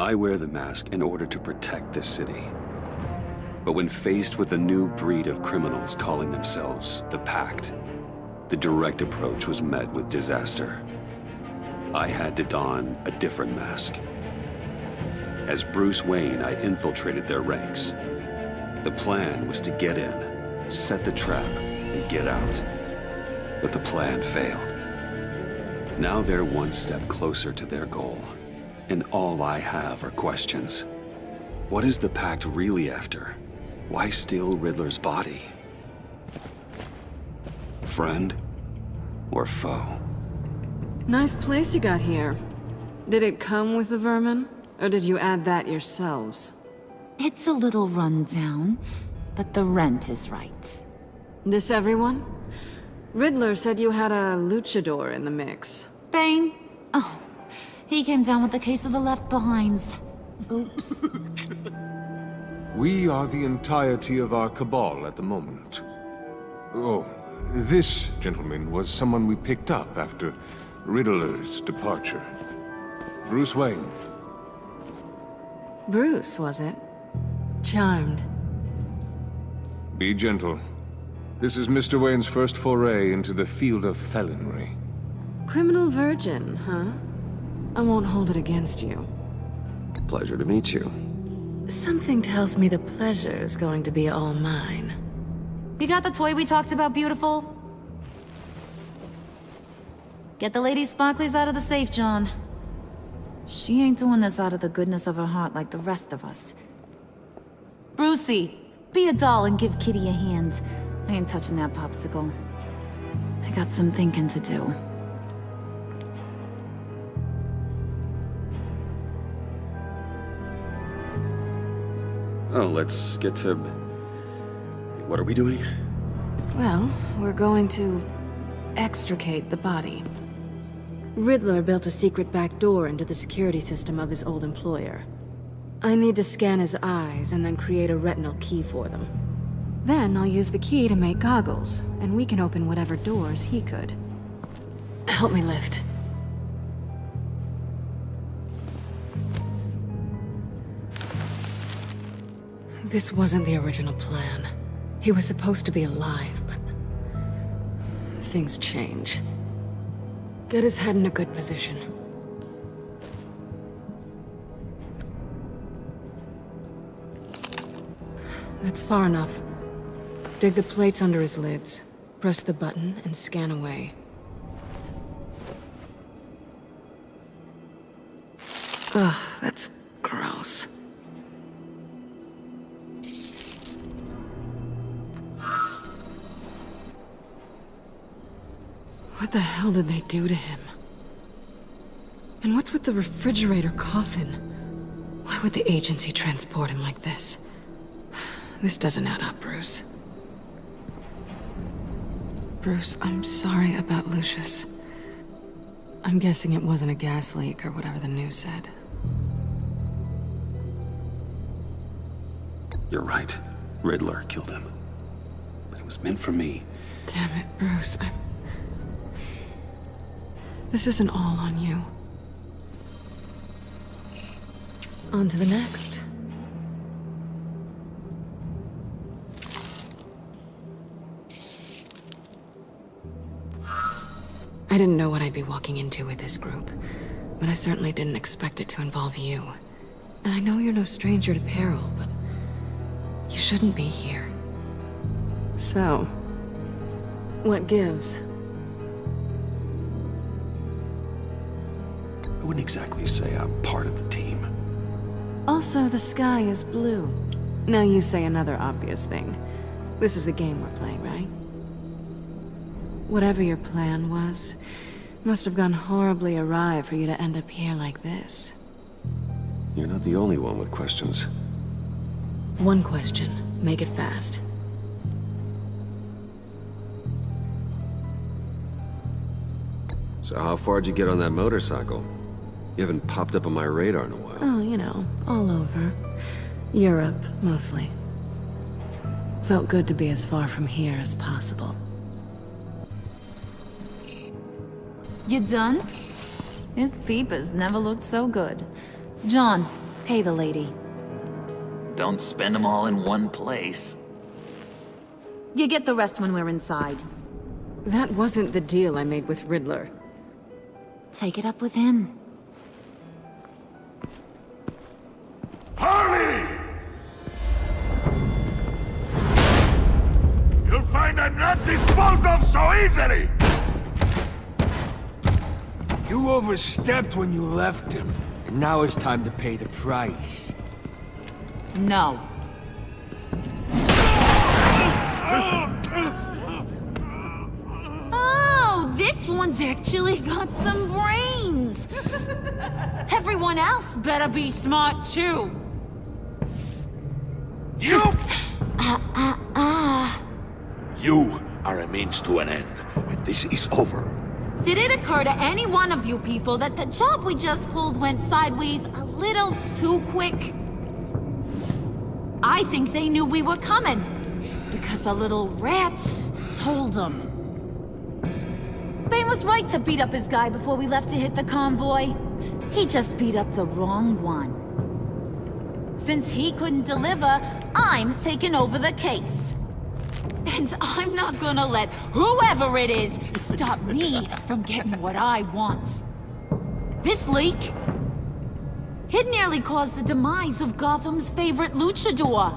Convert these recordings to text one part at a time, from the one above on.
I wear the mask in order to protect this city. But when faced with a new breed of criminals calling themselves the Pact, the direct approach was met with disaster. I had to don a different mask. As Bruce Wayne, I infiltrated their ranks. The plan was to get in, set the trap, and get out. But the plan failed. Now they're one step closer to their goal, and all I have are questions. What is the Pact really after? Why steal Riddler's body? Friend or foe? Nice place you got here. Did it come with the vermin, or did you add that yourselves? It's a little run down, but the rent is right. This everyone? Riddler said you had a luchador in the mix. Bane? Oh, he came down with a case of the left behinds. Oops. We are the entirety of our cabal at the moment. Oh, this gentleman was someone we picked up after Riddler's departure. Bruce Wayne. Bruce, was it? Charmed. Be gentle. This is Mr. Wayne's first foray into the field of felonry. Criminal virgin, huh? I won't hold it against you. Pleasure to meet you. Something tells me the pleasure is going to be all mine. You got the toy we talked about, beautiful? Get the lady sparklies out of the safe, John. She ain't doing this out of the goodness of her heart like the rest of us. Brucey, be a doll and give Kitty a hand. I ain't touching that popsicle. I got some thinking to do. Oh, let's get to... What are we doing? Well, we're going to extricate the body. Riddler built a secret back door into the security system of his old employer. I need to scan his eyes and then create a retinal key for them. Then I'll use the key to make goggles, and we can open whatever doors he could. Help me lift. This wasn't the original plan. He was supposed to be alive, but... things change. Get his head in a good position. That's far enough. Dig the plates under his lids. Press the button and scan away. Ugh, that's gross. What the hell did they do to him? And what's with the refrigerator coffin? Why would the agency transport him like this? This doesn't add up, Bruce. Bruce, I'm sorry about Lucius. I'm guessing it wasn't a gas leak or whatever the news said. You're right. Riddler killed him. But it was meant for me. Damn it, Bruce. This isn't all on you. On to the next. I didn't know what I'd be walking into with this group, but I certainly didn't expect it to involve you. And I know you're no stranger to peril, but you shouldn't be here. So, what gives? I wouldn't exactly say I'm part of the team. Also, the sky is blue. Now you say another obvious thing. This is the game we're playing, right? Whatever your plan was, must have gone horribly awry for you to end up here like this. You're not the only one with questions. One question. Make it fast. So how far'd you get on that motorcycle? You haven't popped up on my radar in a while. Oh, you know, all over. Europe, mostly. Felt good to be as far from here as possible. You done? His peepers never looked so good. John, Pay the lady. Don't spend them all in one place. You get the rest when we're inside. That wasn't the deal I made with Riddler. Take it up with him. Harley! You'll find I'm not disposed of so easily! You overstepped when you left him, and now it's time to pay the price. No. Oh, this one's actually got some brains. Everyone else better be smart too. You! You are a means to an end, and this is over. Did it occur to any one of you people that the job we just pulled went sideways a little too quick? I think they knew we were coming, because a little rat told them. Bane was right to beat up his guy before we left to hit the convoy. He just beat up the wrong one. Since he couldn't deliver, I'm taking over the case. And I'm not gonna let whoever it is stop me from getting what I want. This leak, it nearly caused the demise of Gotham's favorite luchador.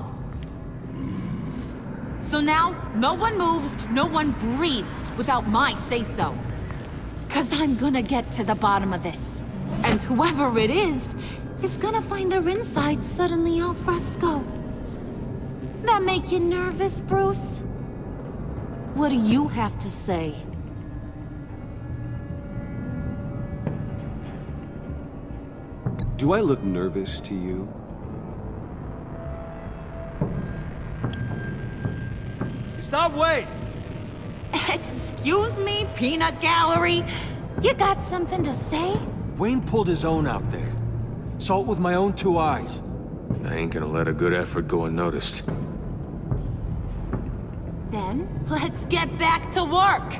So now, no one moves, no one breathes without my say-so. 'Cause I'm gonna get to the bottom of this. And whoever it is gonna find their insides suddenly al fresco. That make you nervous, Bruce? What do you have to say? Do I look nervous to you? Stop, wait! Excuse me, peanut gallery? You got something to say? Wayne pulled his own out there. Saw it with my own 2 eyes. I ain't gonna let a good effort go unnoticed. Then, let's get back to work.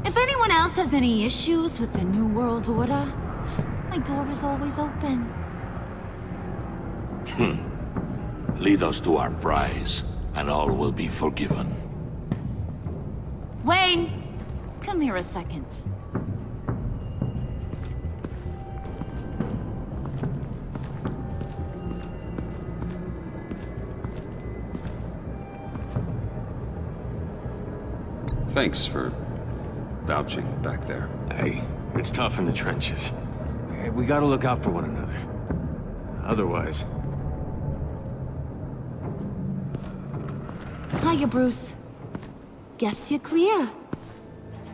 If anyone else has any issues with the New World Order, my door is always open. Lead us to our prize, and all will be forgiven. Wayne, come here a second. Thanks for vouching back there. Hey, it's tough in the trenches. Hey, we gotta look out for one another. Otherwise... Hiya, Bruce. Guess you're clear.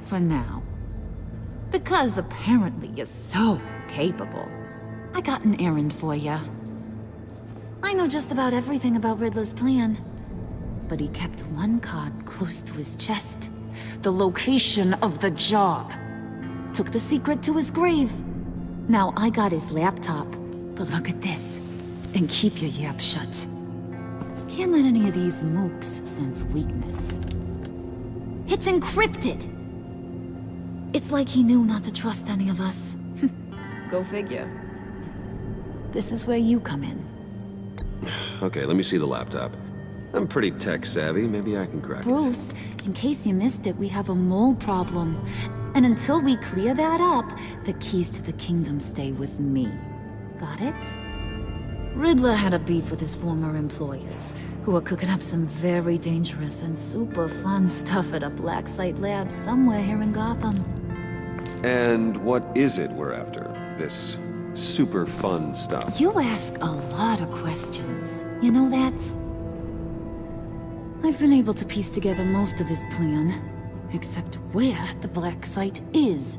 For now. Because apparently you're so capable. I got an errand for you. I know just about everything about Riddler's plan. But he kept one card close to his chest. The location of the job. Took the secret to his grave. Now I got his laptop. But look at this. And keep your yap shut. Can't let any of these mooks sense weakness. It's encrypted. It's like he knew not to trust any of us. Go figure. This is where you come in. Okay, let me see the laptop. I'm pretty tech savvy. Maybe I can crack it. Bruce, in case you missed it, we have a mole problem. And until we clear that up, the keys to the kingdom stay with me. Got it? Riddler had a beef with his former employers, who were cooking up some very dangerous and super fun stuff at a black site lab somewhere here in Gotham. And what is it we're after? This super fun stuff? You ask a lot of questions. You know that? I've been able to piece together most of his plan, except where the black site is.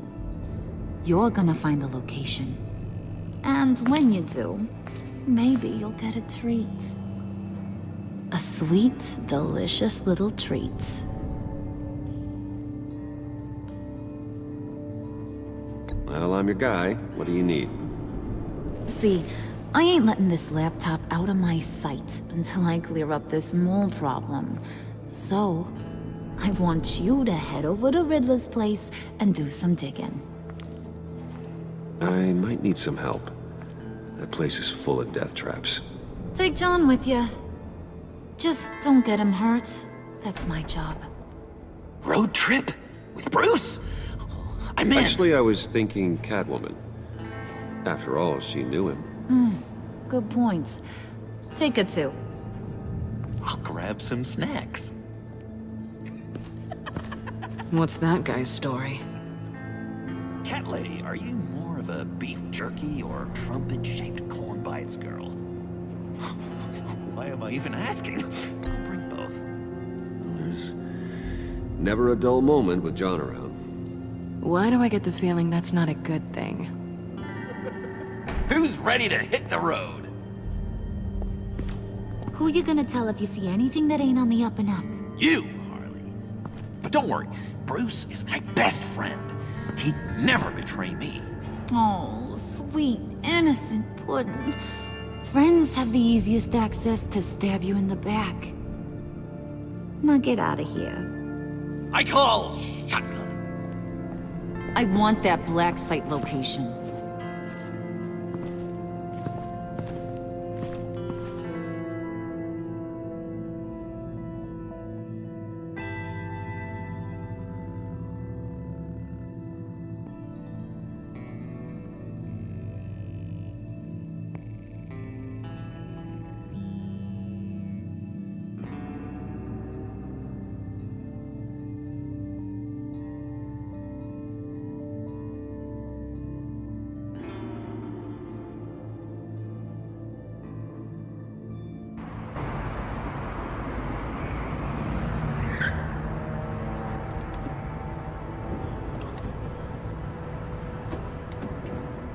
You're gonna find the location. And when you do, maybe you'll get a treat. A sweet, delicious little treat. Well, I'm your guy. What do you need? See, I ain't letting this laptop out of my sight until I clear up this mole problem. So, I want you to head over to Riddler's place and do some digging. I might need some help. That place is full of death traps. Take John with you. Just don't get him hurt. That's my job. Road trip? With Bruce? I'm in. Actually, I was thinking Catwoman. After all, she knew him. Good points. Take her too. I'll grab some snacks. What's that guy's story? Cat lady, are you more of a beef jerky or trumpet-shaped corn bites girl? Why am I even asking? I'll bring both. There's never a dull moment with John around. Why do I get the feeling that's not a good thing? Who's ready to hit the road? Who you gonna tell if you see anything that ain't on the up and up? You, Harley. But don't worry, Bruce is my best friend. He'd never betray me. Oh, sweet, innocent puddin'. Friends have the easiest access to stab you in the back. Now get out of here. I call shotgun. I want that black site location.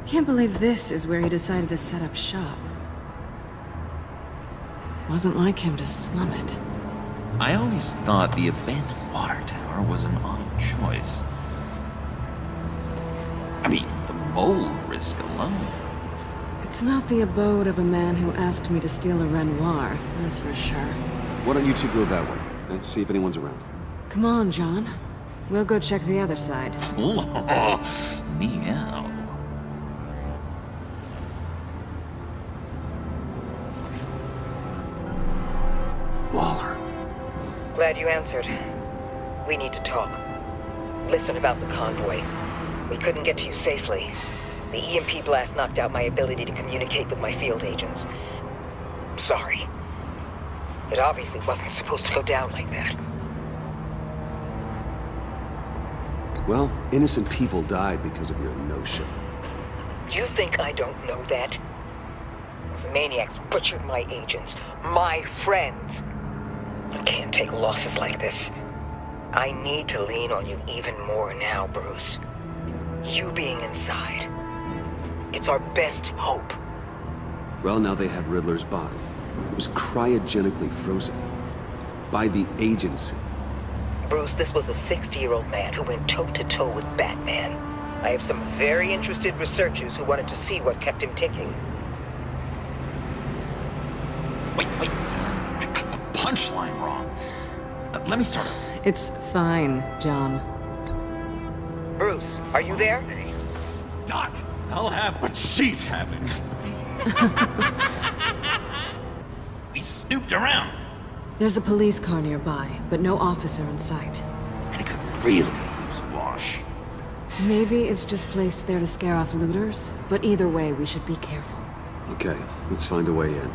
Can't believe this is where he decided to set up shop. Wasn't like him to slum it. I always thought the abandoned water tower was an odd choice. I mean, the mold risk alone. It's not the abode of a man who asked me to steal a Renoir, that's for sure. Why don't you two go that way? See if anyone's around. Come on, John. We'll go check the other side. Meow. Waller. Glad you answered. We need to talk. Listen about the convoy. We couldn't get to you safely. The EMP blast knocked out my ability to communicate with my field agents. Sorry. It obviously wasn't supposed to go down like that. Well, innocent people died because of your no-show. You think I don't know that? Those maniacs butchered my agents, my friends. I can't take losses like this. I need to lean on you even more now, Bruce. You being inside. It's our best hope. Well, now they have Riddler's body. It was cryogenically frozen. By the agency. Bruce, this was a 60-year-old man who went toe-to-toe with Batman. I have some very interested researchers who wanted to see what kept him ticking. Wait. I got the punchline wrong. Let me start over. It's fine, John. Bruce, are you there? Doc, I'll have what she's having. We snooped around. There's a police car nearby, but no officer in sight. And it could really use a wash. Maybe it's just placed there to scare off looters, but either way, we should be careful. Okay, let's find a way in.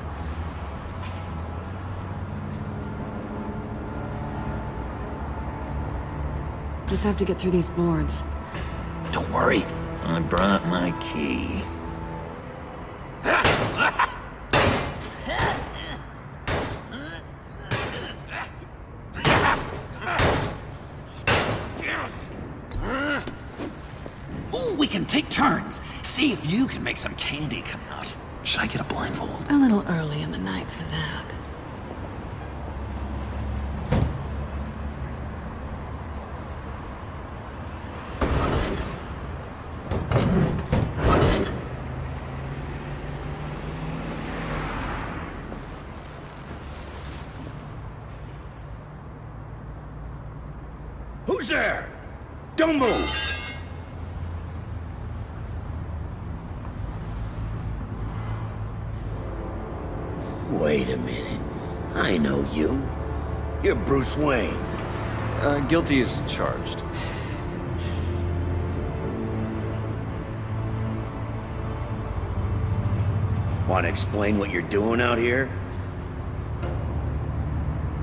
Just have to get through these boards. Don't worry, I brought my key. Ooh, we can take turns. See if you can make some candy come out. Should I get a blindfold? A little early in the night for that. Who's there? Don't move! Wait a minute. I know you. You're Bruce Wayne. Guilty as charged. Want to explain what you're doing out here?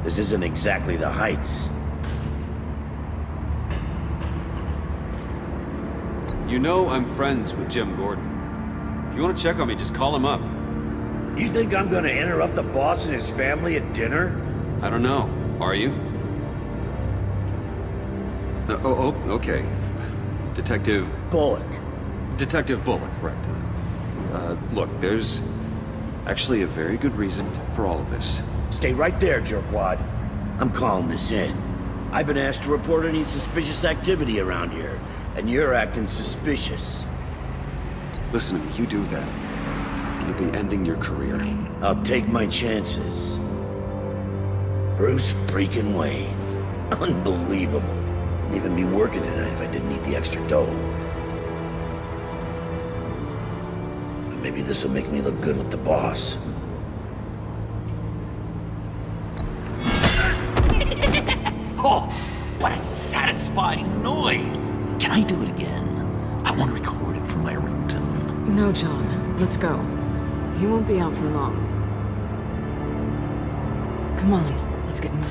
This isn't exactly the Heights. You know I'm friends with Jim Gordon. If you want to check on me, just call him up. You think I'm gonna interrupt the boss and his family at dinner? I don't know. Are you? Okay. Detective Bullock. Bullock, correct. Look, there's actually a very good reason for all of this. Stay right there, jerkwad. I'm calling this in. I've been asked to report any suspicious activity around here, and you're acting suspicious. Listen to me, you do that, and you'll be ending your career. I'll take my chances. Bruce freaking Wayne. Unbelievable. I'd even be working tonight if I didn't need the extra dough. But maybe this'll make me look good with the boss. Oh, what a satisfying noise! Can I do it again? I want to record it for my ringtone. No, John. Let's go. He won't be out for long. Come on, let's get moving.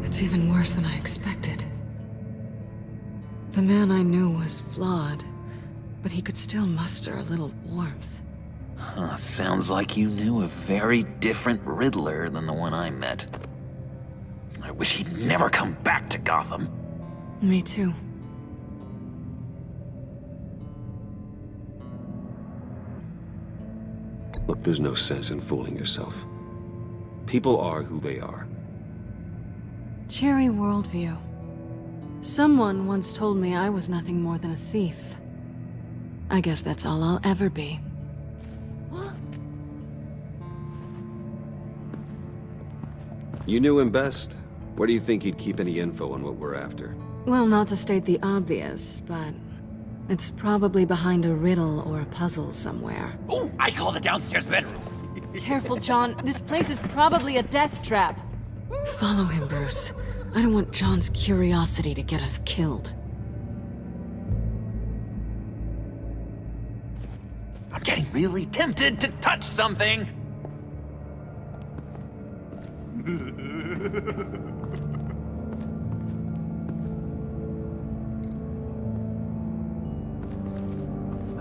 It's even worse than I expected. The man I knew was flawed, but he could still muster a little warmth. Huh, sounds like you knew a very different Riddler than the one I met. I wish he'd never come back to Gotham. Me too. Look, there's no sense in fooling yourself. People are who they are. Cheery worldview. Someone once told me I was nothing more than a thief. I guess that's all I'll ever be. You knew him best. Where do you think he'd keep any info on what we're after? Well, not to state the obvious, but it's probably behind a riddle or a puzzle somewhere. Oh, I call the downstairs bedroom. Careful, John. This place is probably a death trap. Follow him, Bruce. I don't want John's curiosity to get us killed. I'm getting really tempted to touch something.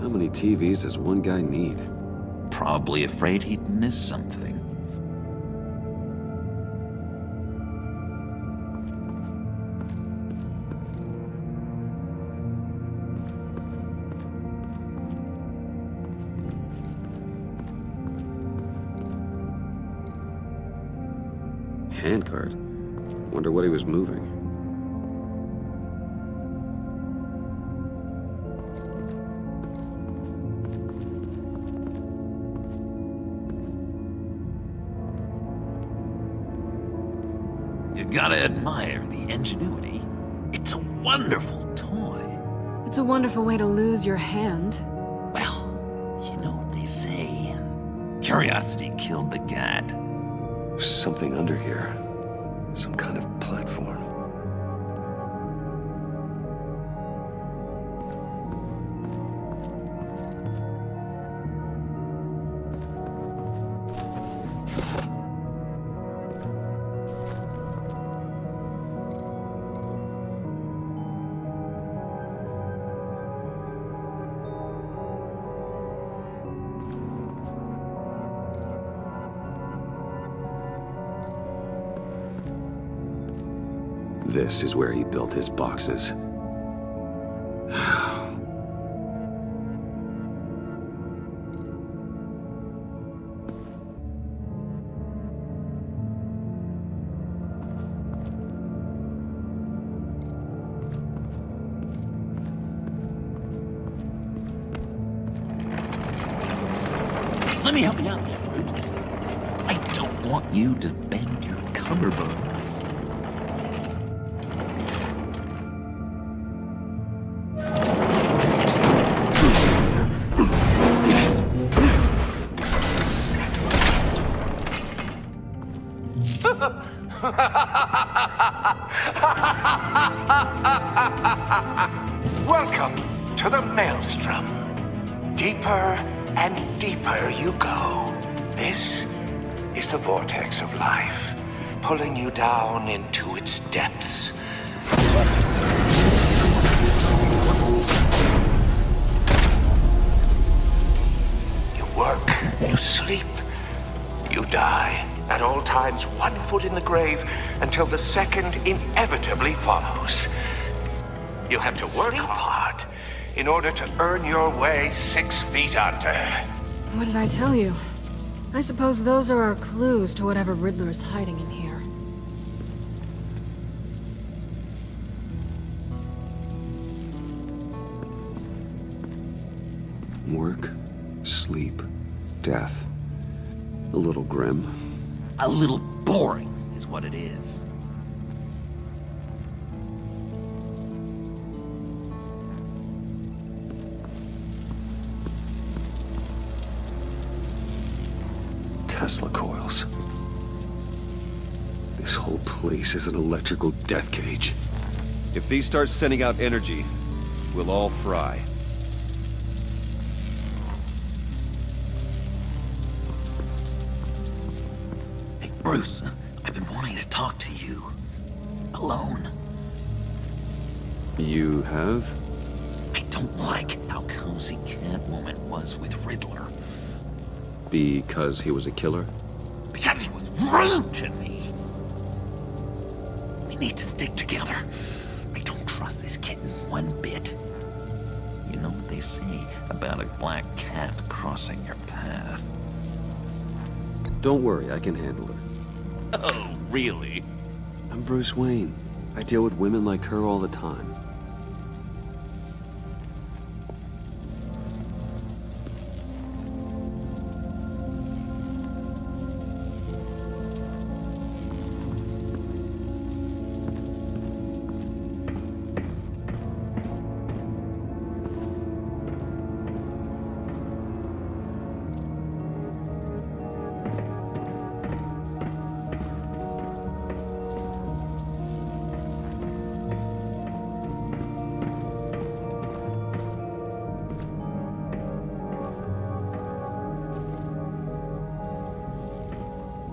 How many TVs does one guy need? Probably afraid he'd miss something. Handcart. Wonder what he was moving. You gotta admire the ingenuity. It's a wonderful toy. It's a wonderful way to lose your hand. Well, you know what they say. Curiosity killed the cat. There's something under here. Some kind of platform. This is where he built his boxes. let me help you out there, Bruce. I don't want you to bend your collarbone. Welcome to the Maelstrom. Deeper and deeper you go. This is the vortex of life, pulling you down into its depths. You work, you sleep, you die. At all times, 1 foot in the grave until the second inevitably follows. You have to work hard in order to earn your way 6 feet under. What did I tell you? I suppose those are our clues to whatever Riddler is hiding in here. Work, sleep, death. A little grim. A little boring is what it is. Tesla coils. This whole place is an electrical death cage. If these start sending out energy, we'll all fry. Hey, Bruce, I've been wanting to talk to you. Alone. You have? I don't like how cozy Catwoman was with Riddler. Because he was a killer? Because he was rude to me. We need to stick together. I don't trust this kitten one bit. You know what they say about a black cat crossing your path? Don't worry, I can handle her. Oh, really? I'm Bruce Wayne. I deal with women like her all the time.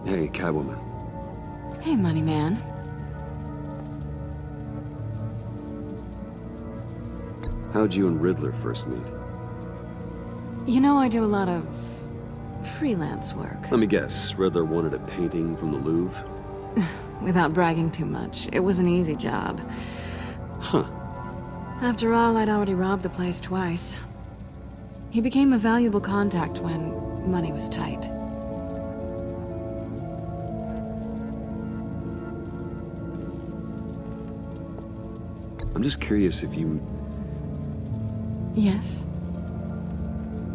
Hey, Catwoman. Hey, Money Man. How'd you and Riddler first meet? You know, I do a lot of freelance work. Let me guess, Riddler wanted a painting from the Louvre? Without bragging too much, it was an easy job. Huh. After all, I'd already robbed the place twice. He became a valuable contact when money was tight. I'm just curious if you Yes?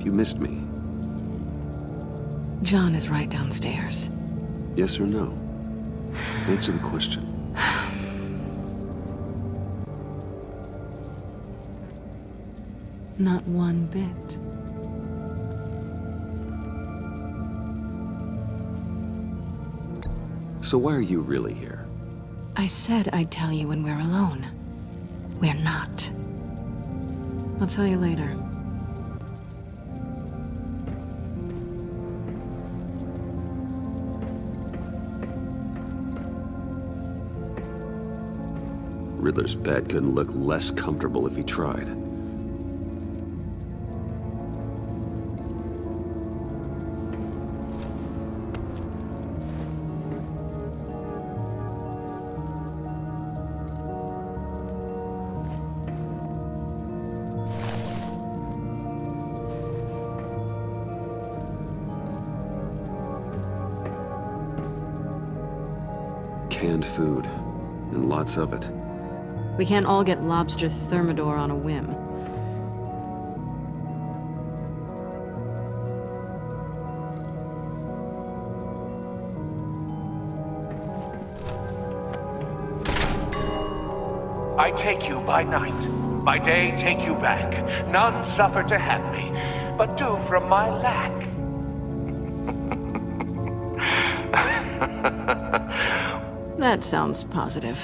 missed me. John is right downstairs. Yes or no? Answer the question. Not one bit. So why are you really here? I said I'd tell you when we're alone. We're not. I'll tell you later. Riddler's bed couldn't look less comfortable if he tried. Canned food, and lots of it. We can't all get lobster thermidor on a whim. I take you by night. By day, take you back. None suffer to have me, but do from my lack. That sounds positive.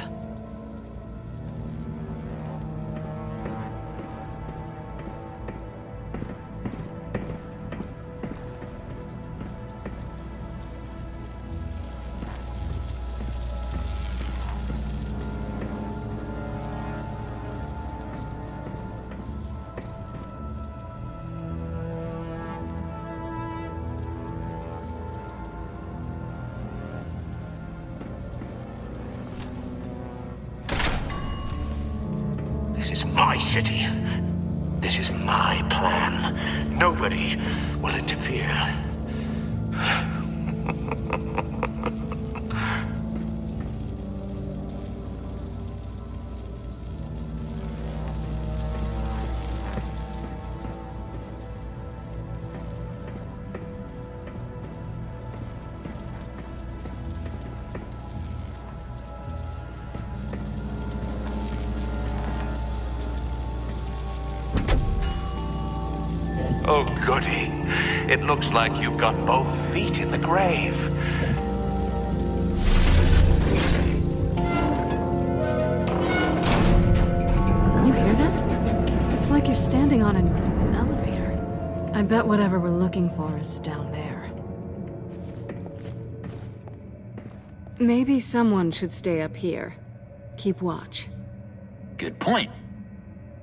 This is my city. This is my plan. Nobody will interfere. Oh, goody. It looks like you've got both feet in the grave. You hear that? It's like you're standing on an elevator. I bet whatever we're looking for is down there. Maybe someone should stay up here. Keep watch. Good point.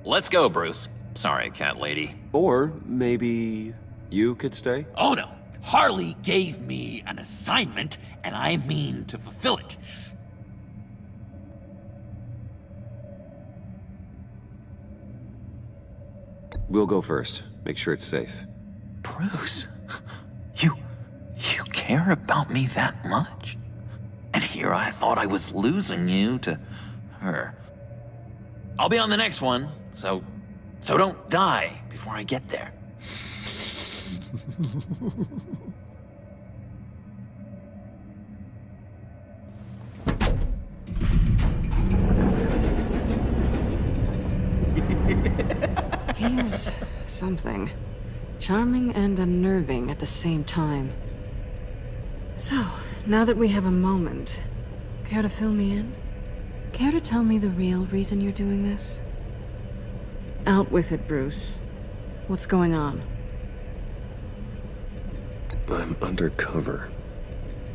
Let's go, Bruce. Sorry, cat lady. Or maybe you could stay? Oh no, Harley gave me an assignment, and I mean to fulfill it. We'll go first. Make sure it's safe. Bruce, you care about me that much? And here I thought I was losing you to her. I'll be on the next one, so don't die before I get there. He's something. Charming and unnerving at the same time. So, now that we have a moment, care to fill me in? Care to tell me the real reason you're doing this? Out with it, Bruce. What's going on? I'm undercover.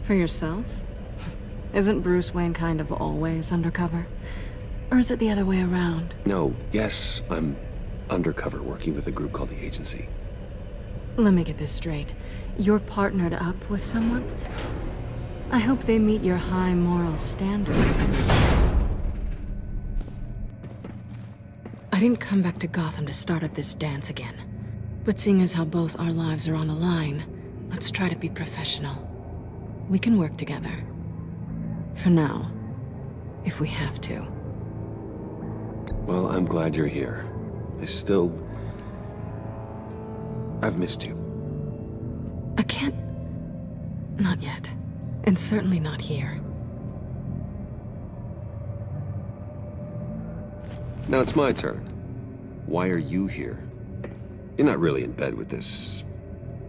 For yourself? Isn't Bruce Wayne kind of always undercover? Or is it the other way around? No, yes, I'm undercover working with a group called the Agency. Let me get this straight. You're partnered up with someone? I hope they meet your high moral standard. I didn't come back to Gotham to start up this dance again. But seeing as how both our lives are on the line, let's try to be professional. We can work together. For now. If we have to. Well, I'm glad you're here. I've missed you. I can't... Not yet. And certainly not here. Now it's my turn. Why are you here? You're not really in bed with this...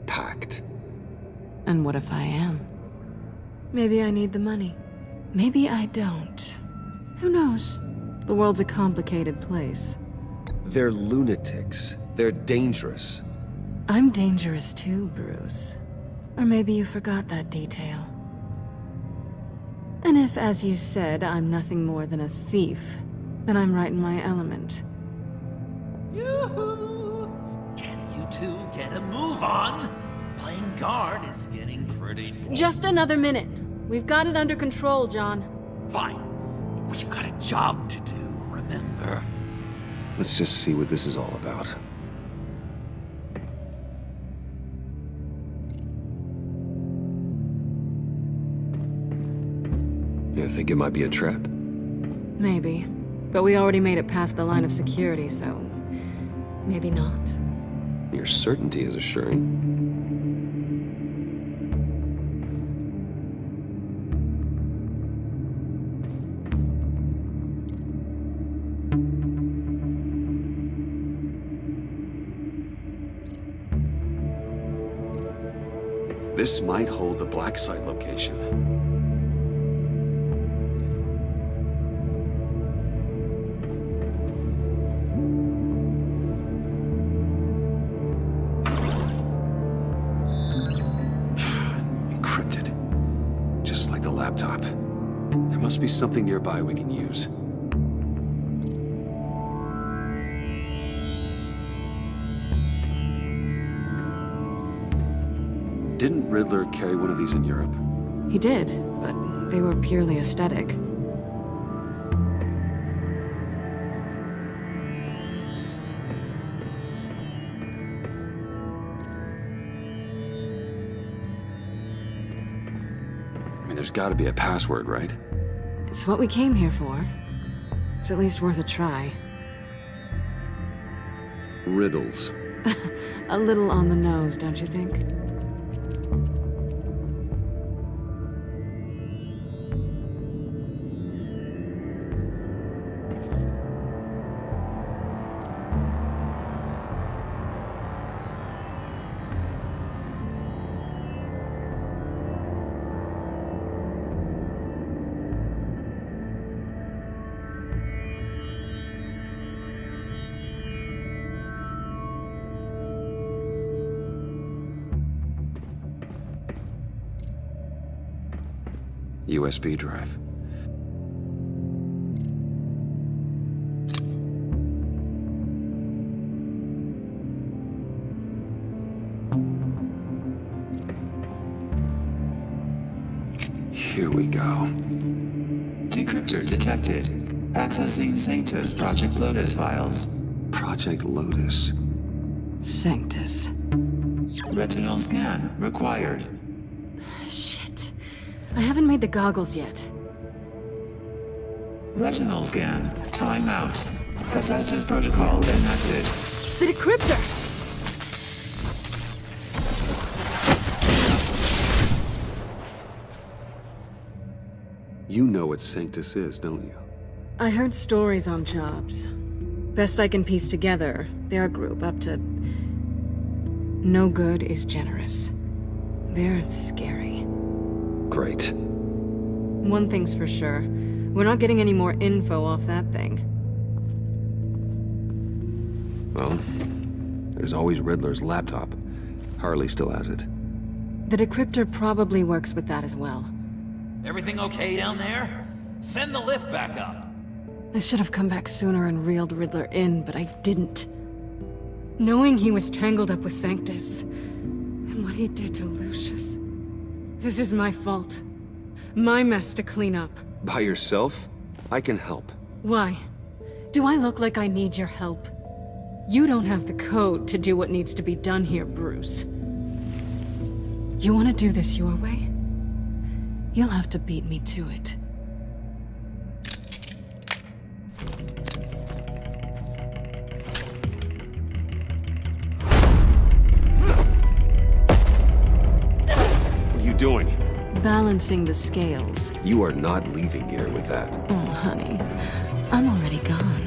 pact. And what if I am? Maybe I need the money. Maybe I don't. Who knows? The world's a complicated place. They're lunatics. They're dangerous. I'm dangerous too, Bruce. Or maybe you forgot that detail. And if, as you said, I'm nothing more than a thief, then I'm right in my element. Yoo-hoo! Can you two get a move on? Playing guard is getting pretty boring. Just another minute. We've got it under control, John. Fine. We've got a job to do, remember? Let's just see what this is all about. You think it might be a trap? Maybe. But we already made it past the line of security, so... maybe not. Your certainty is assuring. This might hold the black site location. Encrypted. Just like the laptop. There must be something nearby we can use. Didn't Riddler carry one of these in Europe? He did, but they were purely aesthetic. I mean, there's gotta be a password, right? It's what we came here for. It's at least worth a try. Riddles. A little on the nose, don't you think? USB drive. Here we go. Decryptor detected. Accessing Sanctus Project Lotus files. Project Lotus. Sanctus. Retinal scan required. Shit. I haven't made the goggles yet. Retinal scan. Timeout. Hephaestus protocol enacted. The decryptor! You know what Sanctus is, don't you? I heard stories on jobs. Best I can piece together, their group up to... No good is generous. They're scary. Great. One thing's for sure. We're not getting any more info off that thing. Well, there's always Riddler's laptop. Harley still has it. The decryptor probably works with that as well. Everything okay down there? Send the lift back up. I should have come back sooner and reeled Riddler in, but I didn't. Knowing he was tangled up with Sanctus, and what he did to Lucius. This is my fault. My mess to clean up. By yourself? I can help. Why? Do I look like I need your help? You don't have the code to do what needs to be done here, Bruce. You want to do this your way? You'll have to beat me to it. What are you doing? Balancing the scales. You are not leaving here with that. Oh, honey. I'm already gone.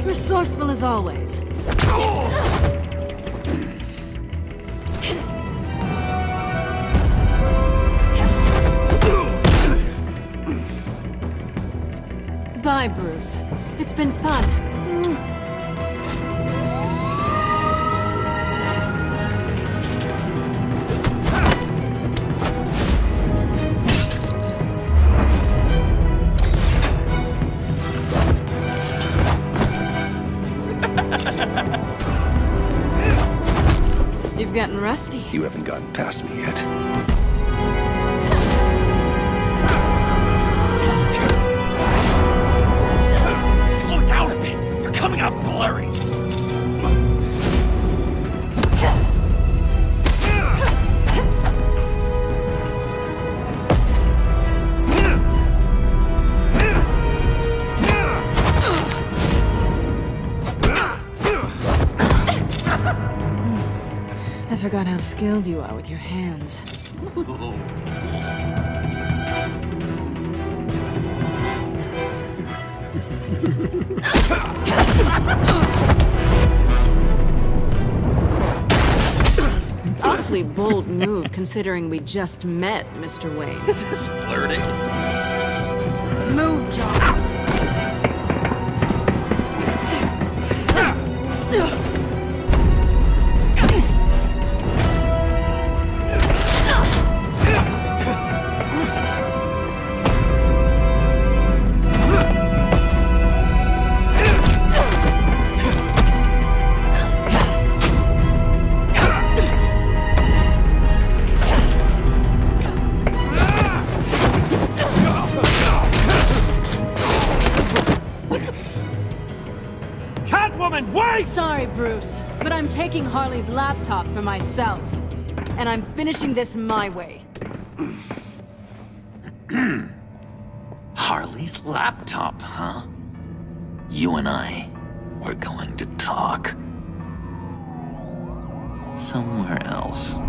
Resourceful as always. Bye, Bruce. It's been fun. You've gotten rusty. You haven't gotten past me yet. Slow down a bit. You're coming out blurry. forgot how skilled you are with your hands. Awfully bold move, considering we just met, Mr. Wayne. This is flirting. Move, John. Sorry, Bruce, but I'm taking Harley's laptop for myself. And I'm finishing this my way. Harley's laptop, huh? You and I, we're going to talk. Somewhere else.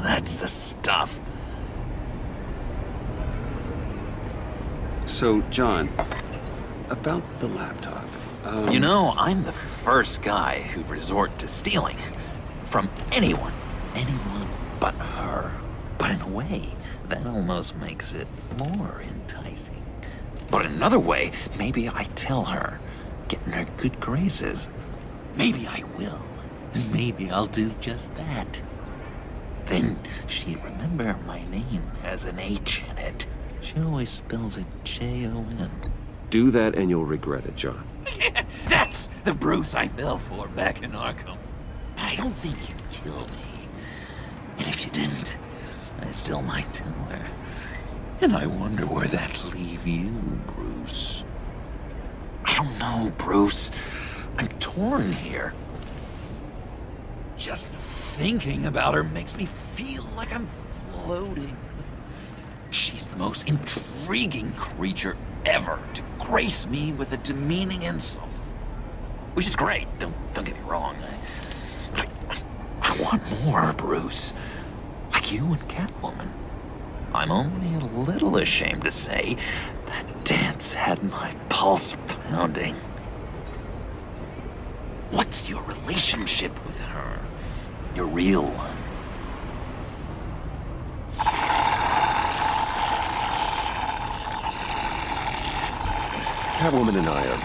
That's the stuff. So, John, about the laptop. You know, I'm the first guy who'd resort to stealing. From anyone. Anyone but her. But in a way, that almost makes it more enticing. But another way, maybe I tell her, get in her good graces. Maybe I will. And maybe I'll do just that. Then she'd remember my name has an H in it. She always spells it J-O-N. Do that and you'll regret it, John. That's the Bruce I fell for back in Arkham. But I don't think you'd kill me. And if you didn't, I still might tell her. And I wonder where that'd leave you, Bruce. I don't know, Bruce. I'm torn here. Just thinking about her makes me feel like I'm floating. She's the most intriguing creature ever to grace me with a demeaning insult. Which is great, don't get me wrong. I want more, Bruce. Like you and Catwoman. I'm only a little ashamed to say that dance had my pulse pounding. What's your relationship with her? Your real one? Catwoman and I are...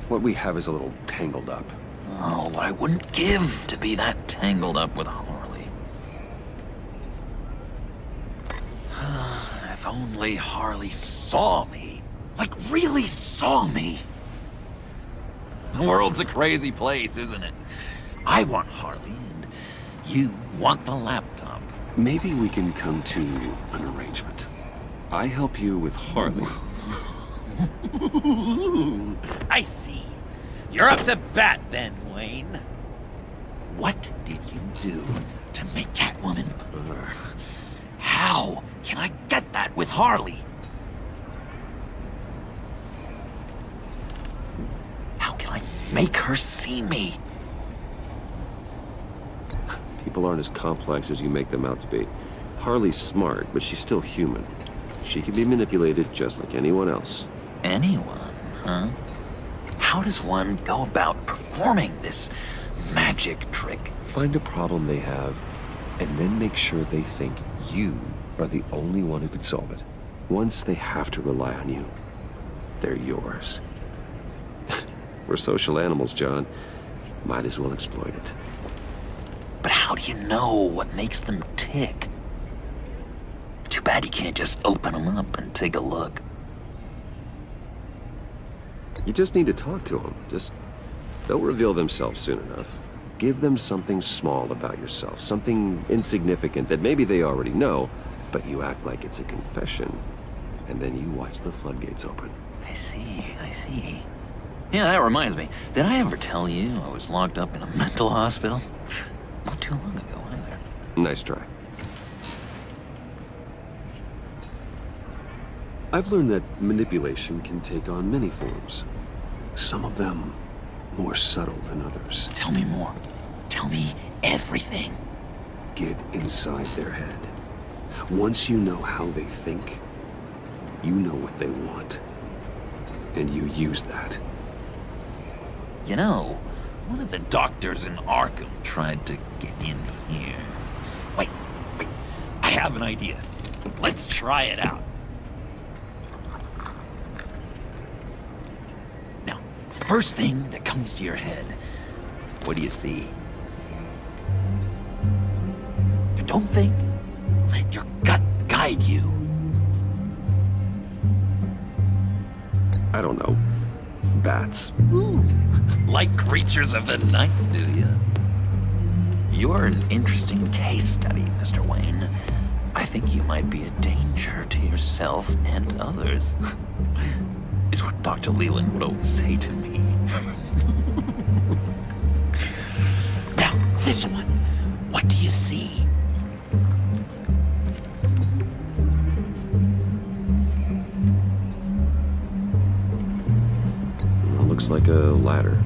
what we have is a little tangled up. Oh, what I wouldn't give to be that tangled up with Harley. If only Harley saw me. Like, really saw me. The world's a crazy place, isn't it? I want Harley, and you want the laptop. Maybe we can come to an arrangement. I help you with Harley. I see. You're up to bat then, Wayne. What did you do to make Catwoman purr? How can I get that with Harley? How can I make her see me? People aren't as complex as you make them out to be. Harley's smart, but she's still human. She can be manipulated just like anyone else. Anyone, huh? How does one go about performing this magic trick? Find a problem they have, and then make sure they think you are the only one who could solve it. Once they have to rely on you, they're yours. We're social animals, John. Might as well exploit it. But how do you know what makes them tick? Too bad you can't just open them up and take a look. You just need to talk to them. They'll reveal themselves soon enough. Give them something small about yourself, something insignificant that maybe they already know, but you act like it's a confession, and then you watch the floodgates open. I see. Yeah, that reminds me. Did I ever tell you I was locked up in a mental hospital? Not too long ago, either. Nice try. I've learned that manipulation can take on many forms. Some of them more subtle than others. Tell me more. Tell me everything. Get inside their head. Once you know how they think, you know what they want. And you use that. You know, one of the doctors in Arkham tried to get in here. Wait. I have an idea. Let's try it out. Now, first thing that comes to your head, what do you see? Don't think. Let your gut guide you. I don't know. Bats. Ooh, like creatures of the night, do you? You're an interesting case study, Mr. Wayne. I think you might be a danger to yourself and others. Is what Dr. Leland would always say to me. Now, this one. What do you see? Looks like a ladder.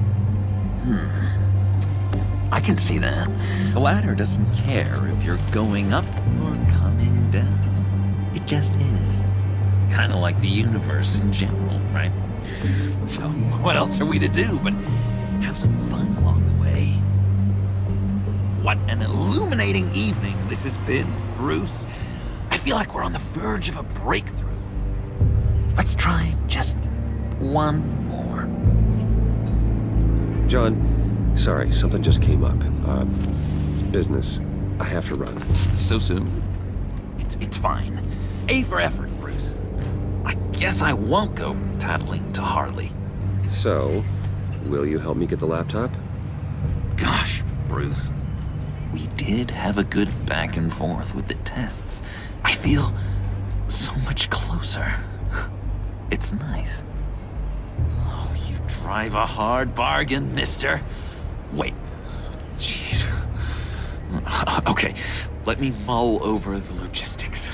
I can see that. The ladder doesn't care if you're going up or coming down. It just is. Kind of like the universe in general, right? So, what else are we to do but have some fun along the way? What an illuminating evening this has been, Bruce. I feel like we're on the verge of a breakthrough. Let's try just one more. John, sorry, something just came up. It's business. I have to run. So soon? It's fine. A for effort, Bruce. I guess I won't go tattling to Harley. So, will you help me get the laptop? Gosh, Bruce. We did have a good back and forth with the tests. I feel so much closer. It's nice. Oh, you drive a hard bargain, mister. Wait. Jeez. Okay, let me mull over the logistics.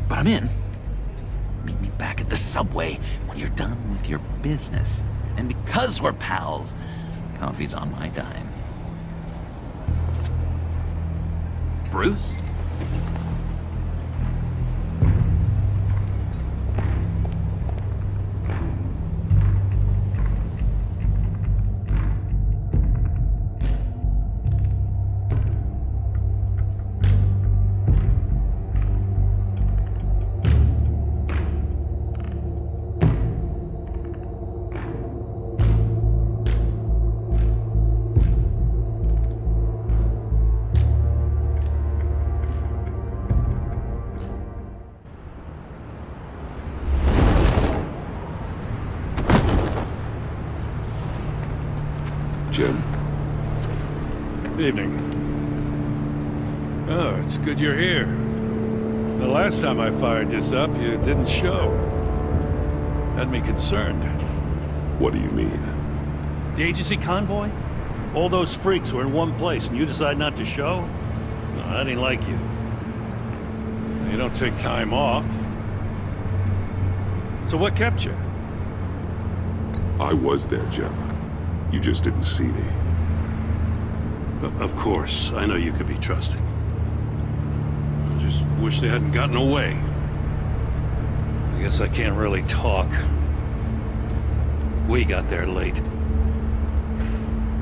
But I'm in. Meet me back at the subway when you're done with your business. And because we're pals, coffee's on my dime. Bruce? Jim. Evening. Oh, it's good you're here. The last time I fired this up, you didn't show. Had me concerned. What do you mean? The agency convoy? All those freaks were in one place and you decide not to show? No, I didn't like you. You don't take time off. So what kept you? I was there, Jim. You just didn't see me. Of course, I know you could be trusting. I just wish they hadn't gotten away. I guess I can't really talk. We got there late.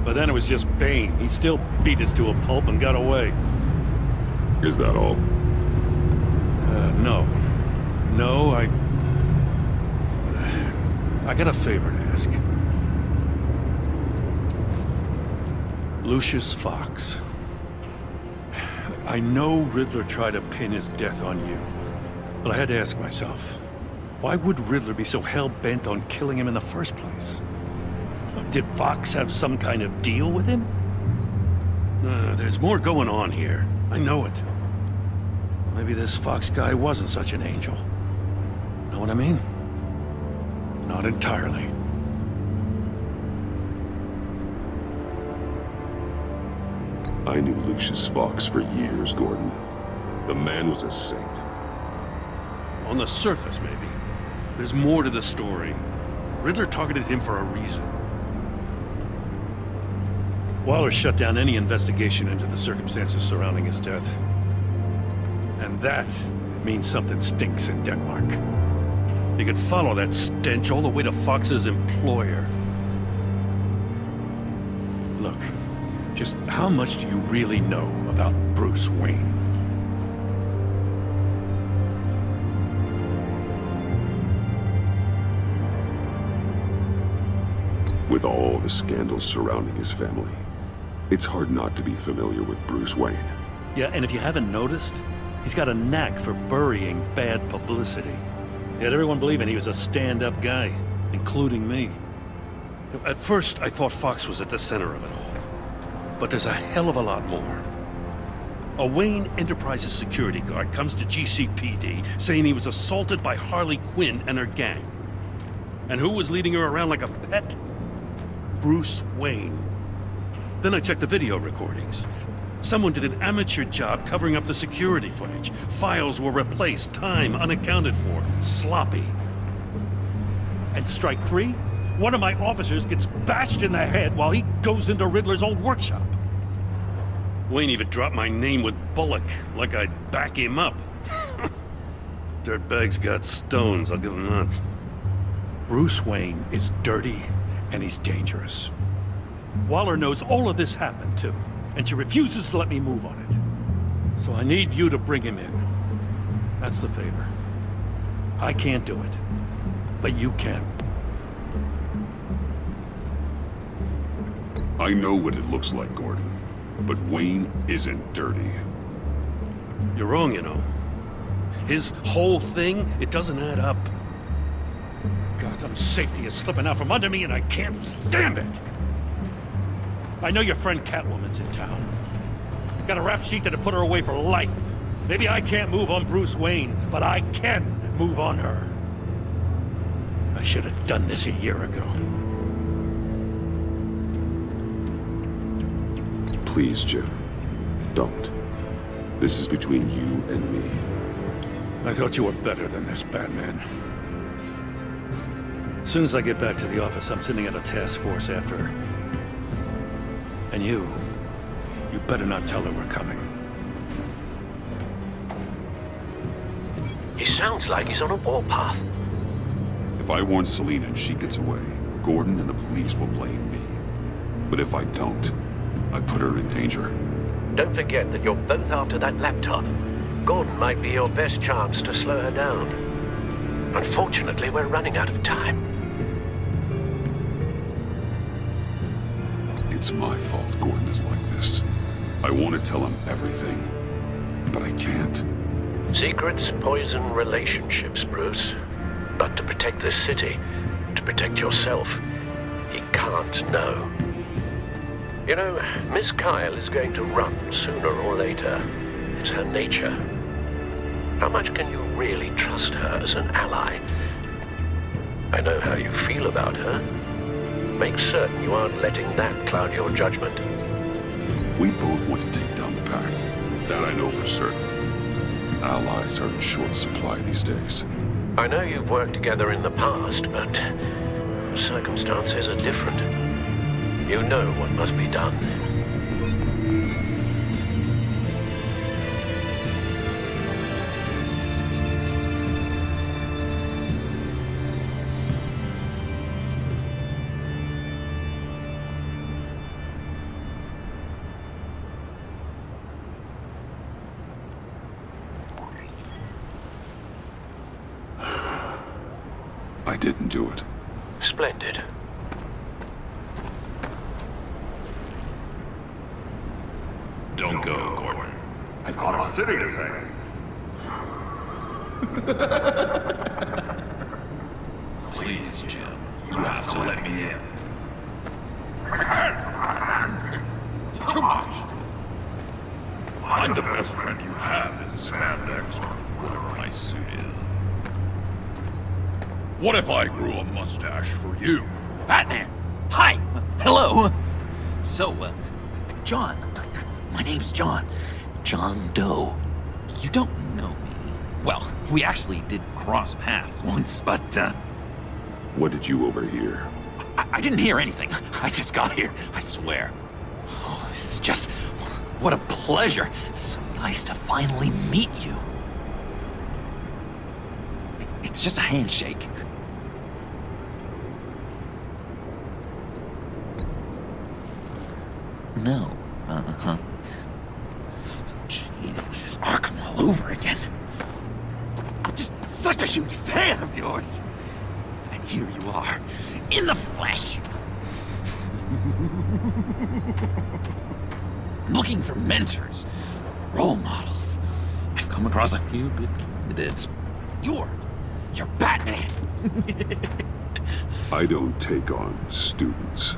But then it was just Bane. He still beat us to a pulp and got away. Is that all? No. No, I got a favor to ask. Lucius Fox. I know Riddler tried to pin his death on you, but I had to ask myself, why would Riddler be so hell-bent on killing him in the first place? Did Fox have some kind of deal with him? There's more going on here. I know it. Maybe this Fox guy wasn't such an angel. Know what I mean? Not entirely. I knew Lucius Fox for years, Gordon. The man was a saint. On the surface, maybe. There's more to the story. Riddler targeted him for a reason. Waller shut down any investigation into the circumstances surrounding his death. And that means something stinks in Denmark. You could follow that stench all the way to Fox's employer. Look, just how much do you really know about Bruce Wayne? With all the scandals surrounding his family, it's hard not to be familiar with Bruce Wayne. Yeah, and if you haven't noticed, he's got a knack for burying bad publicity. He had everyone believing he was a stand-up guy, including me. At first, I thought Fox was at the center of it all. But there's a hell of a lot more. A Wayne Enterprises security guard comes to GCPD saying he was assaulted by Harley Quinn and her gang. And who was leading her around like a pet? Bruce Wayne. Then I checked the video recordings. Someone did an amateur job covering up the security footage. Files were replaced, time unaccounted for, sloppy. And strike three? One of my officers gets bashed in the head while he goes into Riddler's old workshop. Wayne even dropped my name with Bullock, like I'd back him up. Dirtbag's got stones, I'll give him that. Bruce Wayne is dirty and he's dangerous. Waller knows all of this happened too, and she refuses to let me move on it. So I need you to bring him in. That's the favor. I can't do it, but you can. I know what it looks like, Gordon, but Wayne isn't dirty. You're wrong, you know. His whole thing, it doesn't add up. Gotham's safety is slipping out from under me and I can't stand it. I know your friend Catwoman's in town. Got a rap sheet that'd put her away for life. Maybe I can't move on Bruce Wayne, but I can move on her. I should have done this a year ago. Please, Jim. Don't. This is between you and me. I thought you were better than this, Batman. As soon as I get back to the office, I'm sending out a task force after her. And you better not tell her we're coming. He sounds like he's on a warpath. If I warn Selina and she gets away, Gordon and the police will blame me. But if I don't, I put her in danger. Don't forget that you're both after that laptop. Gordon might be your best chance to slow her down. Unfortunately, we're running out of time. It's my fault Gordon is like this. I want to tell him everything, but I can't. Secrets poison relationships, Bruce. But to protect this city, to protect yourself, he can't know. You know, Miss Kyle is going to run sooner or later. It's her nature. How much can you really trust her as an ally? I know how you feel about her. Make certain you aren't letting that cloud your judgment. We both want to take down the Pact. That I know for certain. Allies are in short supply these days. I know you've worked together in the past, but circumstances are different. You know what must be done. I didn't do it. Splendid. Don't go, Gordon. I've got a city to save. Please, Jim. You have to let me in. I can't. It's too much. I'm the best friend you have in spandex or whatever my suit is. What if I grew a mustache for you? Batman! Hi! Hello! So, John. My name's John. John Doe. You don't know me. Well, we actually did cross paths once, but, What did you overhear? I didn't hear anything. I just got here, I swear. Oh, this is just... What a pleasure. So nice to finally meet you. It's just a handshake. No. Uh-huh. Jeez, this is Arkham all over again. I'm just such a huge fan of yours. And here you are, in the flesh. I'm looking for mentors, role models. I've come across a few good candidates. You're Batman. I don't take on students.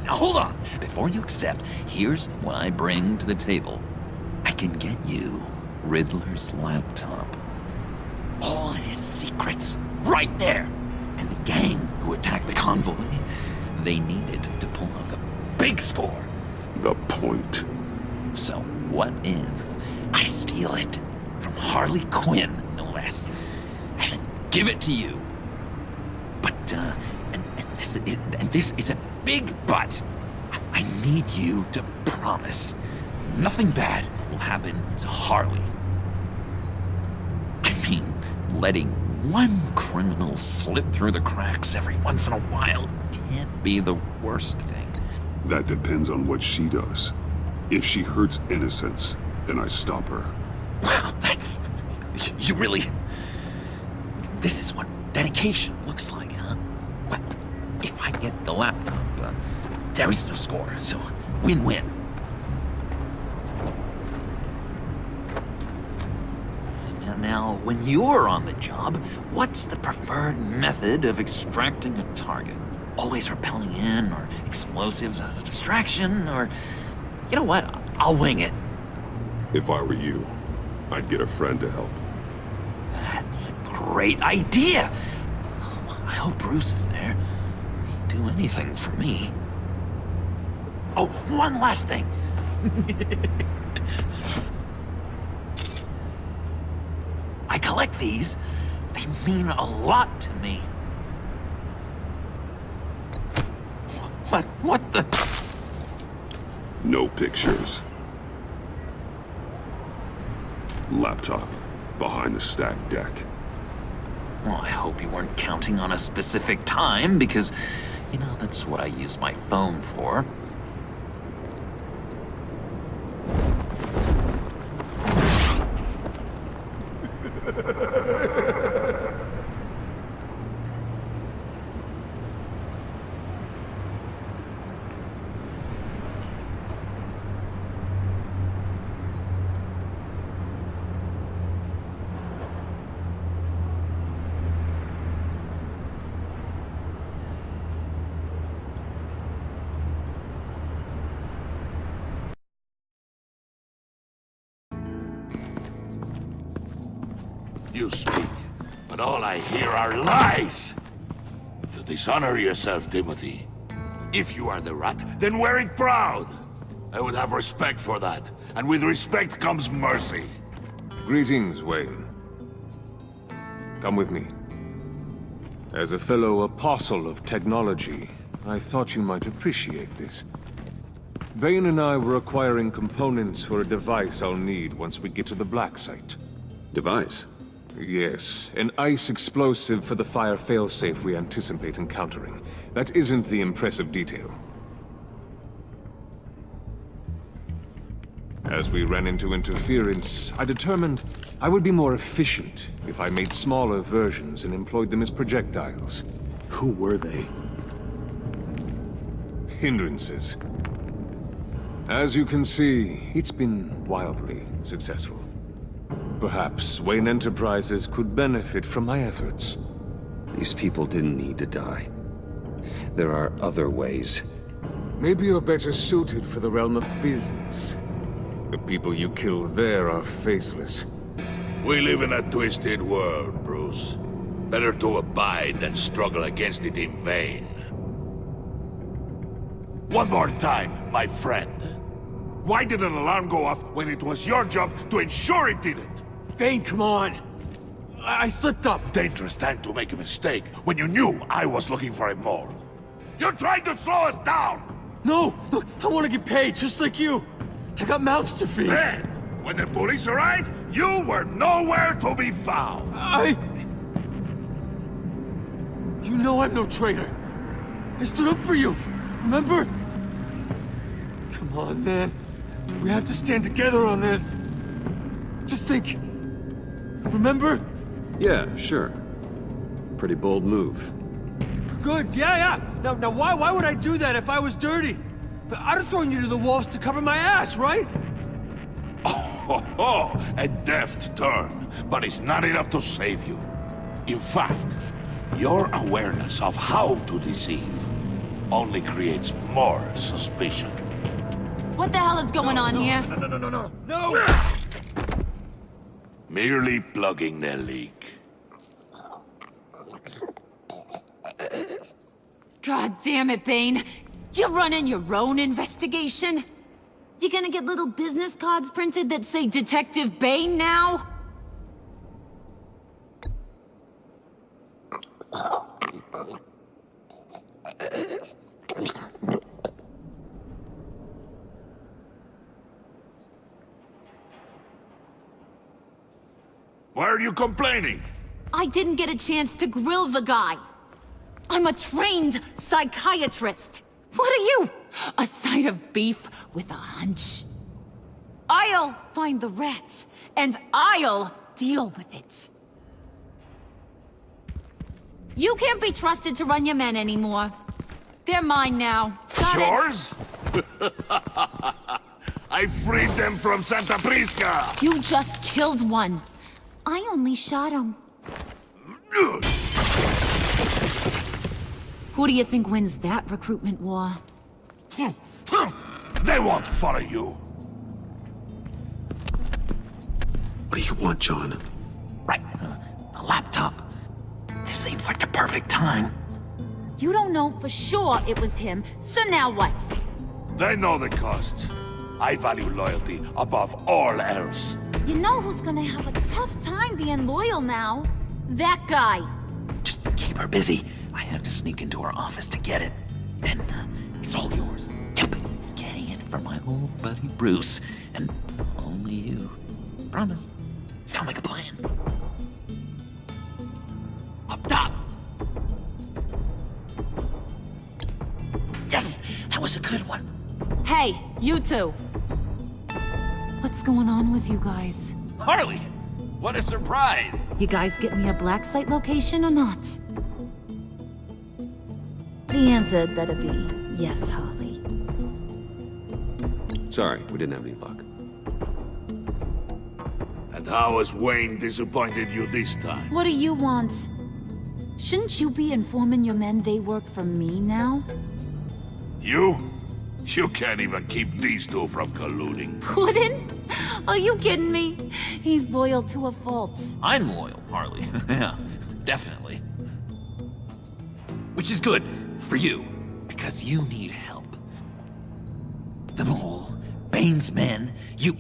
Now hold on. Before you accept, here's what I bring to the table. I can get you Riddler's laptop. All his secrets, right there. And the gang who attacked the convoy, they needed to pull off a big score. The point. So what if I steal it from Harley Quinn, no less, and then give it to you? But, and this is a big but. I need you to promise nothing bad will happen to Harley. I mean, letting one criminal slip through the cracks every once in a while can't be the worst thing. That depends on what she does. If she hurts innocents, then I stop her. Wow, that's... You really... This is what dedication looks like, huh? Well, if I get the laptop, there is no score, so win-win. Now, when you're on the job, what's the preferred method of extracting a target? Always rappelling in, or explosives as a distraction, or... You know what? I'll wing it. If I were you, I'd get a friend to help. That's a great idea! I hope Bruce is there. He'd do anything for me. Oh, one last thing! I collect these. They mean a lot to me. What the... No pictures. Laptop behind the stacked deck. Well, I hope you weren't counting on a specific time, because, you know, that's what I use my phone for. You speak, but all I hear are lies! You dishonor yourself, Timothy. If you are the rat, then wear it proud! I would have respect for that, and with respect comes mercy. Greetings, Wayne. Come with me. As a fellow apostle of technology, I thought you might appreciate this. Bane and I were acquiring components for a device I'll need once we get to the Black Site. Device? Yes, an ice explosive for the fire failsafe we anticipate encountering. That isn't the impressive detail. As we ran into interference, I determined I would be more efficient if I made smaller versions and employed them as projectiles. Who were they? Hindrances. As you can see, it's been wildly successful. Perhaps Wayne Enterprises could benefit from my efforts. These people didn't need to die. There are other ways. Maybe you're better suited for the realm of business. The people you kill there are faceless. We live in a twisted world, Bruce. Better to abide than struggle against it in vain. One more time, my friend. Why did an alarm go off when it was your job to ensure it didn't? Bane, come on. I slipped up. Dangerous time to make a mistake when you knew I was looking for a mole. You're trying to slow us down! No! Look, I want to get paid, just like you. I got mouths to feed. Then, when the police arrived, you were nowhere to be found. You know I'm no traitor. I stood up for you, remember? Come on, man. We have to stand together on this. Just think. Remember? Yeah, sure. Pretty bold move. Good, yeah. Now why would I do that if I was dirty? I'd have thrown you to the wolves to cover my ass, right? A deft turn, but it's not enough to save you. In fact, your awareness of how to deceive only creates more suspicion. What the hell is going on here? No! Merely plugging the leak. God damn it, Bane. You're running your own investigation? You gonna get little business cards printed that say Detective Bane now? Why are you complaining? I didn't get a chance to grill the guy. I'm a trained psychiatrist. What are you? A side of beef with a hunch? I'll find the rat, and I'll deal with it. You can't be trusted to run your men anymore. They're mine now. Got Yours? I freed them from Santa Prisca! You just killed one. I only shot him. Who do you think wins that recruitment war? They won't follow you. What do you want, John? Right, the laptop. This seems like the perfect time. You don't know for sure it was him, so now what? They know the cost. I value loyalty above all else. You know who's gonna have a tough time being loyal now? That guy. Just keep her busy. I have to sneak into her office to get it. And it's all yours. Yep, getting it from my old buddy Bruce. And only you. Promise. Sound like a plan. Up top. Yes, that was a good one. Hey, you two. What's going on with you guys? Harley, what a surprise. You guys get me a black site location or not? The answer had better be yes, Harley. Sorry, we didn't have any luck. And how has Wayne disappointed you this time? What do you want? Shouldn't you be informing your men they work for me now? You? You can't even keep these two from colluding. Puddin'? Are you kidding me? He's loyal to a fault. I'm loyal, Harley. Yeah, definitely. Which is good for you, because you need help. The mole, Bane's men, you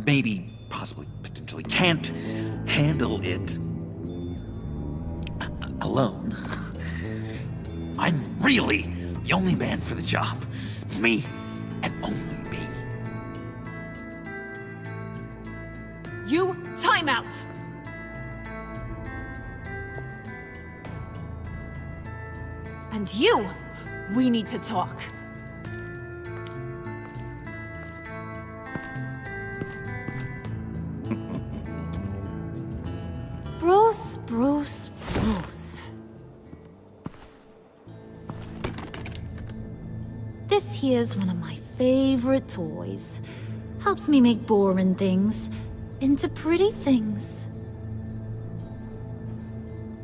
maybe, possibly, potentially can't handle it alone. I'm really the only man for the job. Me, and only me. You, time out! And you, we need to talk. Bruce. This here's one of my favorite toys. Helps me make boring things into pretty things.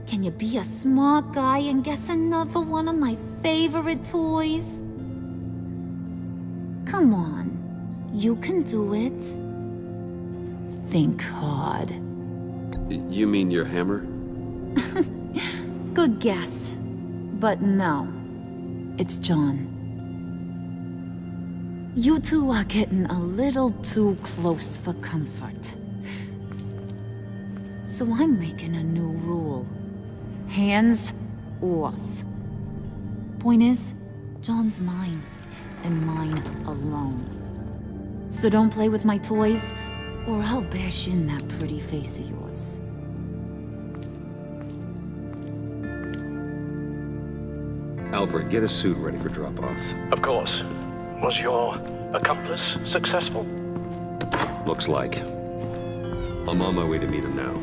Can you be a smart guy and guess another one of my favorite toys? Come on, you can do it. Think hard. You mean your hammer? Good guess. But no. It's John. You two are getting a little too close for comfort. So I'm making a new rule. Hands off. Point is, John's mine, and mine alone. So don't play with my toys, or I'll bash in that pretty face of yours. Alfred, get a suit ready for drop-off. Of course. Was your accomplice successful? Looks like. I'm on my way to meet him now.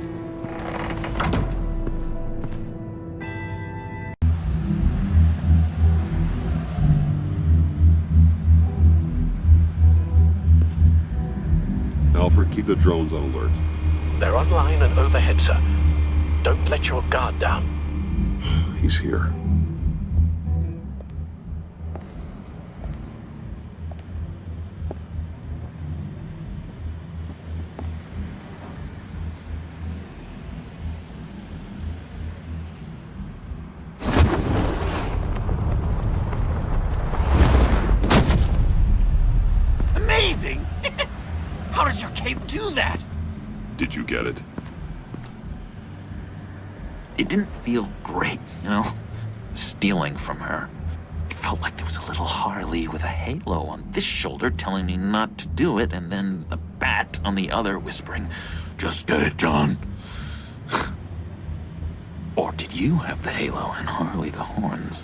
Alfred, keep the drones on alert. They're online and overhead, sir. Don't let your guard down. He's here. Amazing! How does your cape do that? Did you get it? It didn't feel great, you know? Stealing from her. It felt like there was a little Harley with a halo on this shoulder telling me not to do it, and then a bat on the other whispering, "Just get it, John." Or did you have the halo and Harley the horns?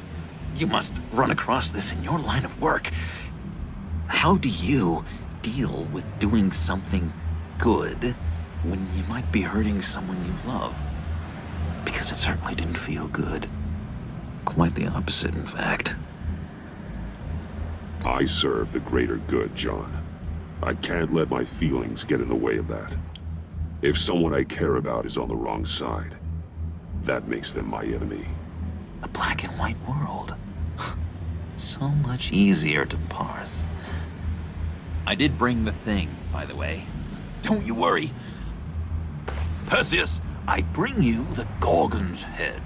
You must run across this in your line of work. How do you deal with doing something good when you might be hurting someone you love? Because it certainly didn't feel good. Quite the opposite, in fact. I serve the greater good, John. I can't let my feelings get in the way of that. If someone I care about is on the wrong side, that makes them my enemy. A black and white world. So much easier to parse. I did bring the thing, by the way. Don't you worry. Perseus, I bring you the Gorgon's head.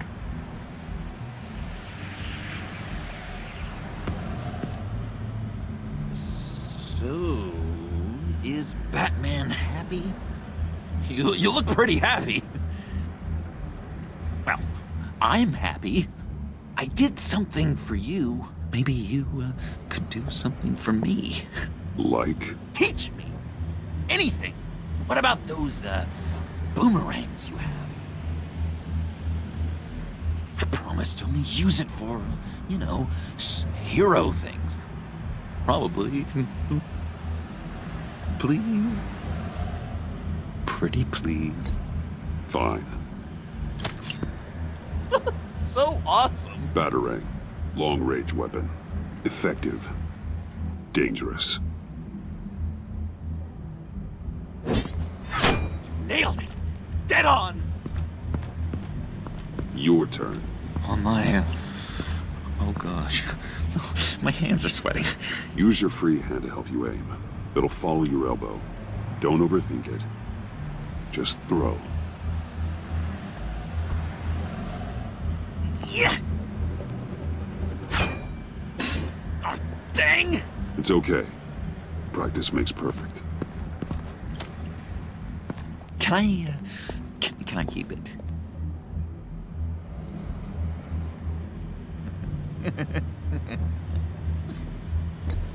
So, is Batman happy? You look pretty happy. Well, I'm happy. I did something for you. Maybe you could do something for me. Like? Teach me. Anything. What about those boomerangs you have? I promise to only use it for, you know, hero things. Probably. Please? Pretty please. Fine. So awesome. Batarang. Long-range weapon. Effective. Dangerous. Nailed it. Dead on. Your turn. On my... Oh gosh. My hands are sweating. Use your free hand to help you aim. It'll follow your elbow. Don't overthink it. Just throw. Yeah. Oh, dang. It's okay. Practice makes perfect. Can I, can I keep it?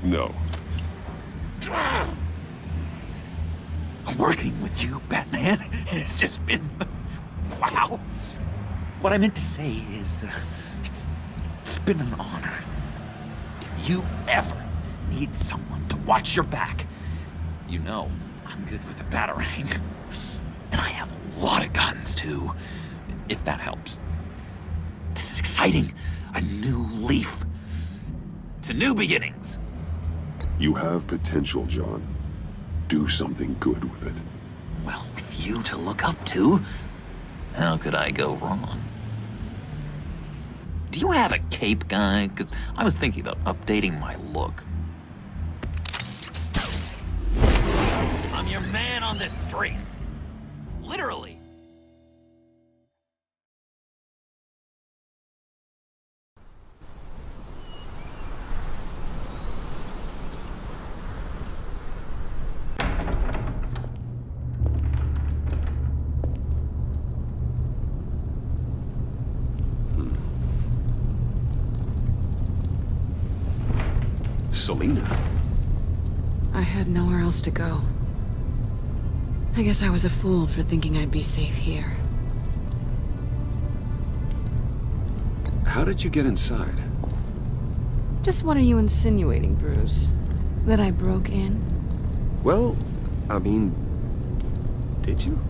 No. Working with you, Batman, it's just been... Wow. What I meant to say is, it's been an honor. If you ever need someone to watch your back, you know I'm good with a batarang. And I have a lot of guns, too, if that helps. This is exciting. A new leaf. To new beginnings. You have potential, John. Do something good with it. Well, with you to look up to, how could I go wrong? Do you have a cape, guy? Because I was thinking about updating my look. I'm your man on this street. Literally. Selina? I had nowhere else to go. I guess I was a fool for thinking I'd be safe here. How did you get inside? Just what are you insinuating, Bruce? That I broke in? Well, I mean, did you?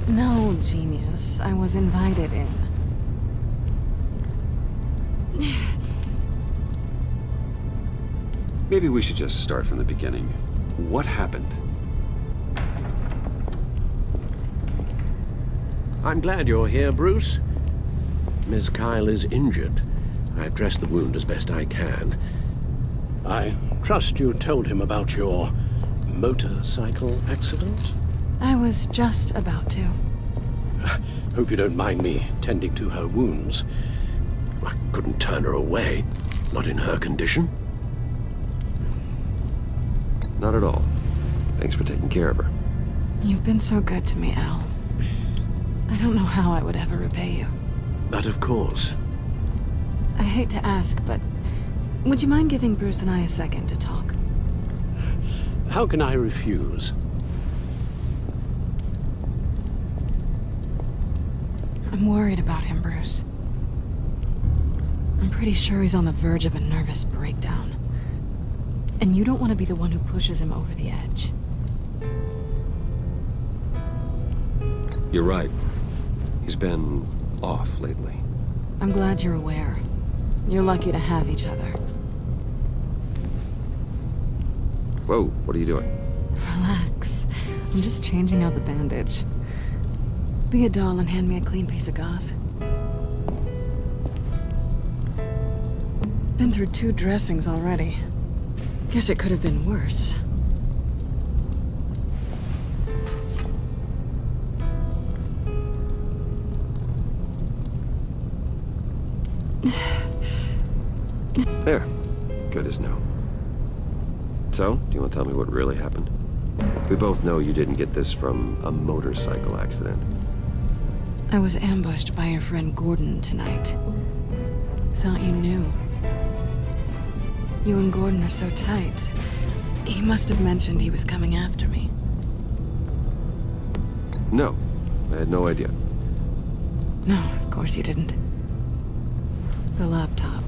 No, genius. I was invited in. Maybe we should just start from the beginning. What happened? I'm glad you're here, Bruce. Miss Kyle is injured. I've dressed the wound as best I can. I trust you told him about your motorcycle accident? I was just about to. Hope you don't mind me tending to her wounds. I couldn't turn her away, not in her condition. Not at all. Thanks for taking care of her. You've been so good to me, Al. I don't know how I would ever repay you. But of course. I hate to ask, but would you mind giving Bruce and I a second to talk? How can I refuse? I'm worried about him, Bruce. I'm pretty sure he's on the verge of a nervous breakdown. And you don't want to be the one who pushes him over the edge. You're right. He's been off lately. I'm glad you're aware. You're lucky to have each other. Whoa, what are you doing? Relax. I'm just changing out the bandage. Be a doll and hand me a clean piece of gauze. Been through 2 dressings already. Guess it could have been worse. There. Good as new. So, do you want to tell me what really happened? We both know you didn't get this from a motorcycle accident. I was ambushed by your friend Gordon tonight. Thought you knew. You and Gordon are so tight. He must have mentioned he was coming after me. No, I had no idea. No, of course you didn't. The laptop.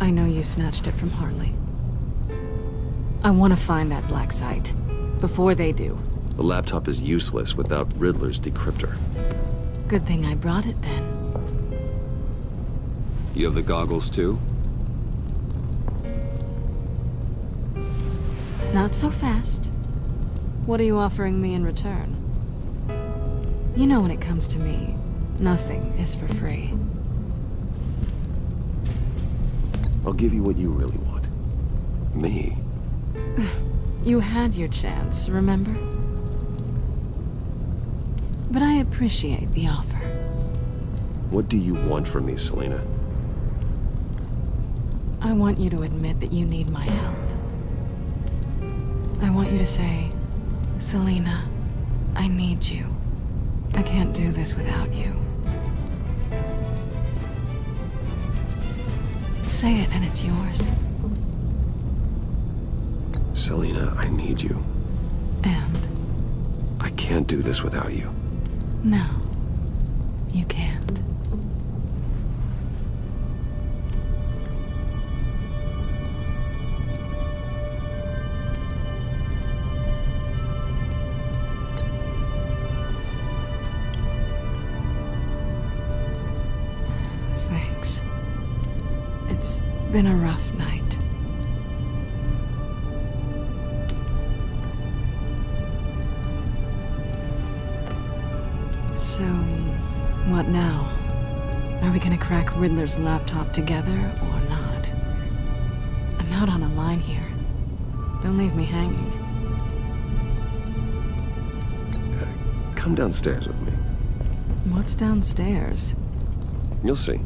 I know you snatched it from Harley. I want to find that black site. Before they do. The laptop is useless without Riddler's decryptor. Good thing I brought it then. You have the goggles too? Not so fast. What are you offering me in return? You know when it comes to me, nothing is for free. I'll give you what you really want. Me. You had your chance, remember? But I appreciate the offer. What do you want from me, Selina? I want you to admit that you need my help. I want you to say, Selina, I need you. I can't do this without you. Say it and it's yours. Selina, I need you. And? I can't do this without you. No, you can't. Thanks. It's been a rough night. So, what now? Are we gonna crack Riddler's laptop together or not? I'm out on a line here. Don't leave me hanging. Come downstairs with me. What's downstairs? You'll see.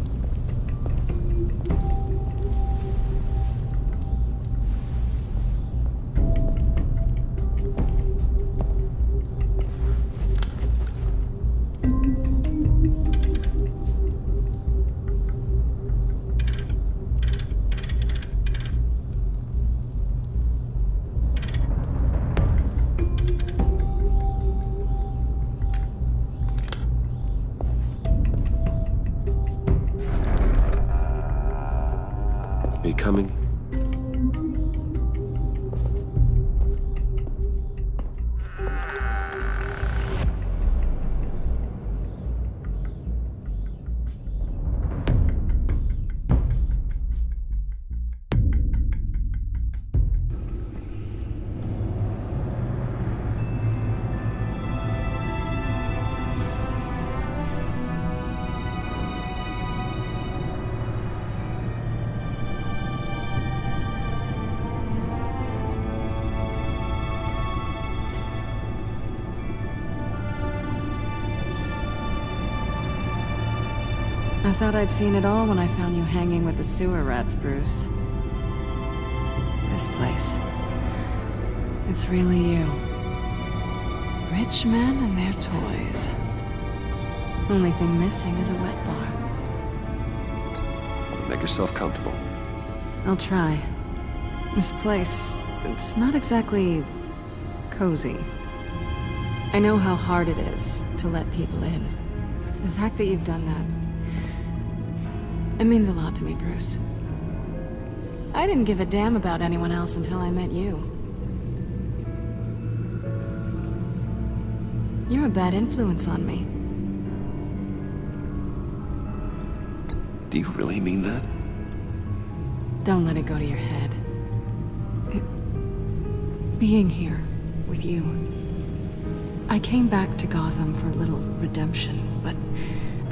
Are you coming? I thought I'd seen it all when I found you hanging with the sewer rats, Bruce. This place. It's really you. Rich men and their toys. Only thing missing is a wet bar. Make yourself comfortable. I'll try. This place, it's not exactly cozy. I know how hard it is to let people in. The fact that you've done that, it means a lot to me, Bruce. I didn't give a damn about anyone else until I met you. You're a bad influence on me. Do you really mean that? Don't let it go to your head. Being here with you. I came back to Gotham for a little redemption, but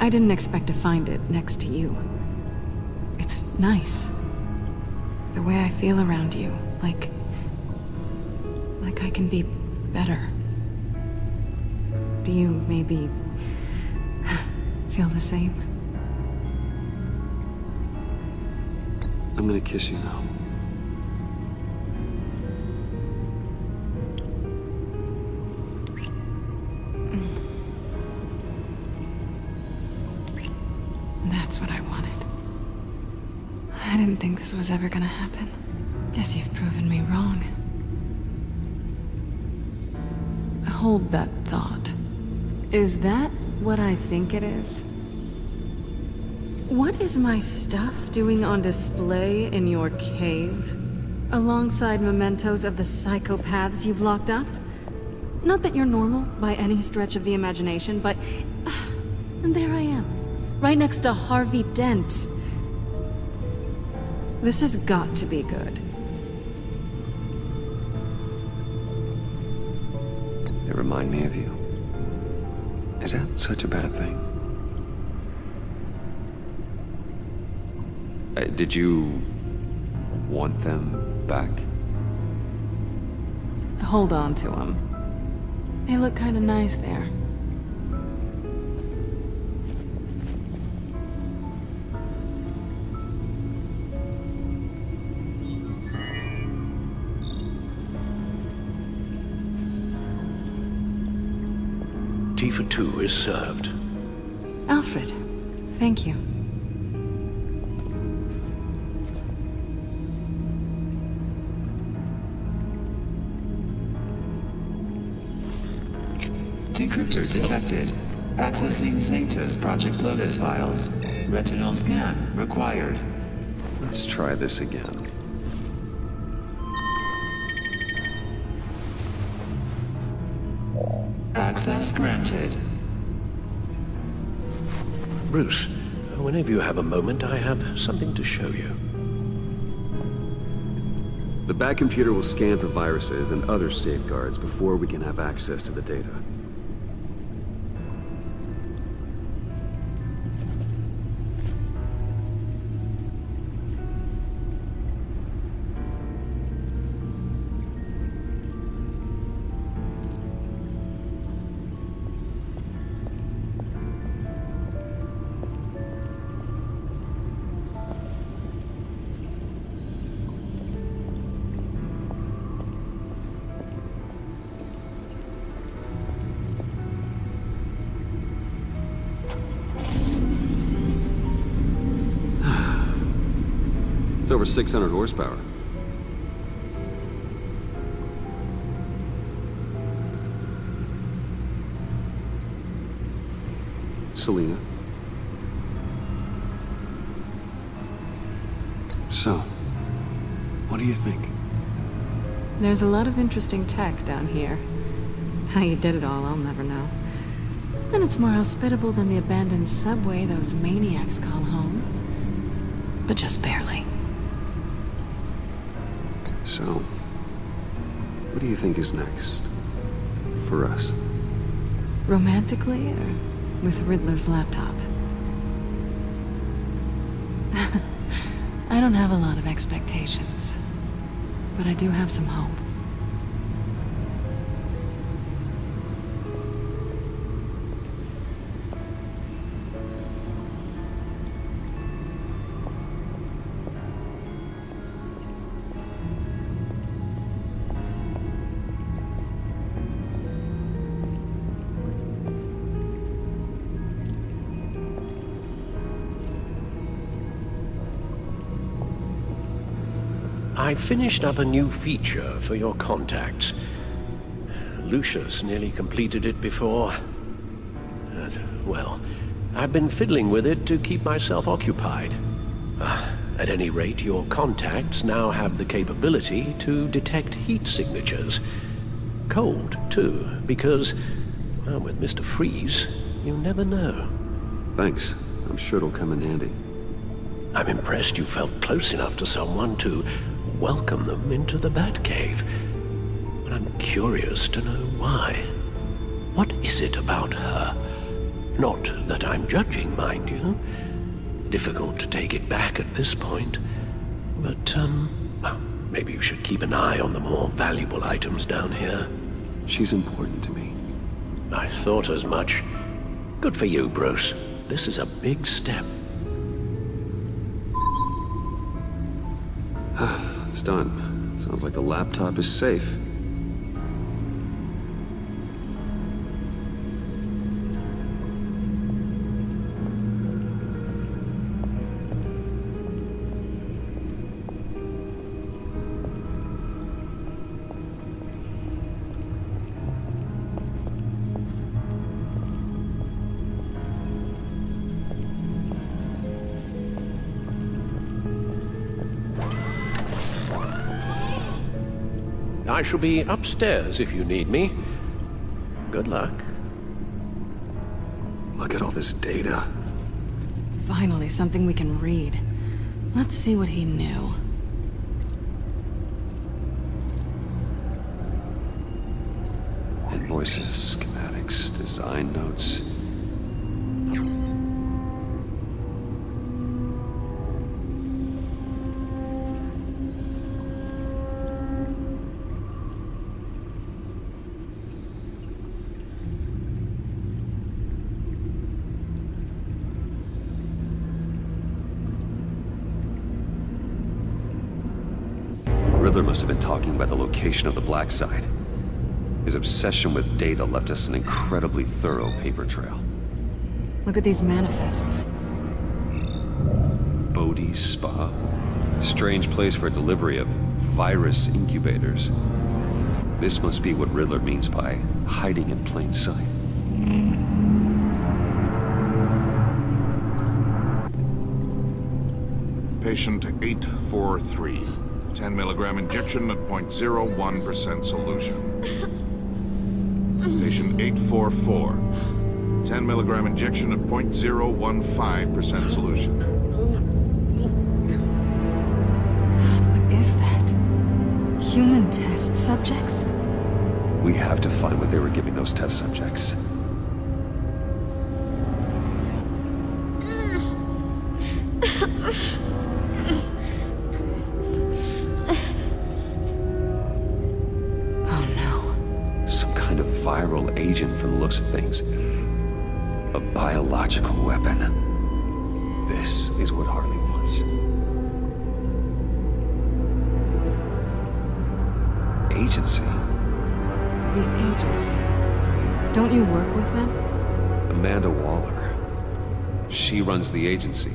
I didn't expect to find it next to you. It's nice. The way I feel around you, like I can be better. Do you maybe feel the same? I'm gonna kiss you now. That's what I wanted. I didn't think this was ever gonna happen. Guess you've proven me wrong. Hold that thought. Is that what I think it is? What is my stuff doing on display in your cave? Alongside mementos of the psychopaths you've locked up? Not that you're normal by any stretch of the imagination, but... and there I am. Right next to Harvey Dent. This has got to be good. They remind me of you. Is that such a bad thing? Did you want them back? Hold on to them. They look kind of nice there. Tea for two is served. Alfred, thank you. Decryptor detected. Accessing Zeta's Project Lotus files. Retinal scan required. Let's try this again. Access granted. Bruce, whenever you have a moment, I have something to show you. The back computer will scan for viruses and other safeguards before we can have access to the data. It's over 600 horsepower. Selina. So, What do you think? There's a lot of interesting tech down here. How you did it all, I'll never know. And it's more hospitable than the abandoned subway those maniacs call home. But just barely. So, what do you think is next? For us? Romantically, or with Riddler's laptop? I don't have a lot of expectations, but I do have some hope. I finished up a new feature for your contacts. Lucius nearly completed it before. Well, I've been fiddling with it to keep myself occupied. At any rate, your contacts now have the capability to detect heat signatures. Cold, too, because, well, with Mr. Freeze, you never know. Thanks. I'm sure it'll come in handy. I'm impressed you felt close enough to someone to welcome them into the Batcave. But I'm curious to know why. What is it about her? Not that I'm judging, mind you. Difficult to take it back at this point. But, well, maybe you should keep an eye on the more valuable items down here. She's important to me. I thought as much. Good for you, Bruce. This is a big step. It's done. Sounds like the laptop is safe. I shall be upstairs if you need me. Good luck. Look at all this data. Finally, something we can read. Let's see what he knew. Invoices, schematics, design notes. Riddler must have been talking about the location of the black site. His obsession with data left us an incredibly thorough paper trail. Look at these manifests. Bodhi's Spa. Strange place for delivery of virus incubators. This must be what Riddler means by hiding in plain sight. Patient 843. 10 milligram injection at 0.01% solution. Patient 844. 10 milligram injection at 0.015% solution. God, what is that? Human test subjects? We have to find what they were giving those test subjects. Viral agent from the looks of things. A biological weapon. This is what Harley wants. Agency. The agency. Don't you work with them? Amanda Waller. She runs the agency.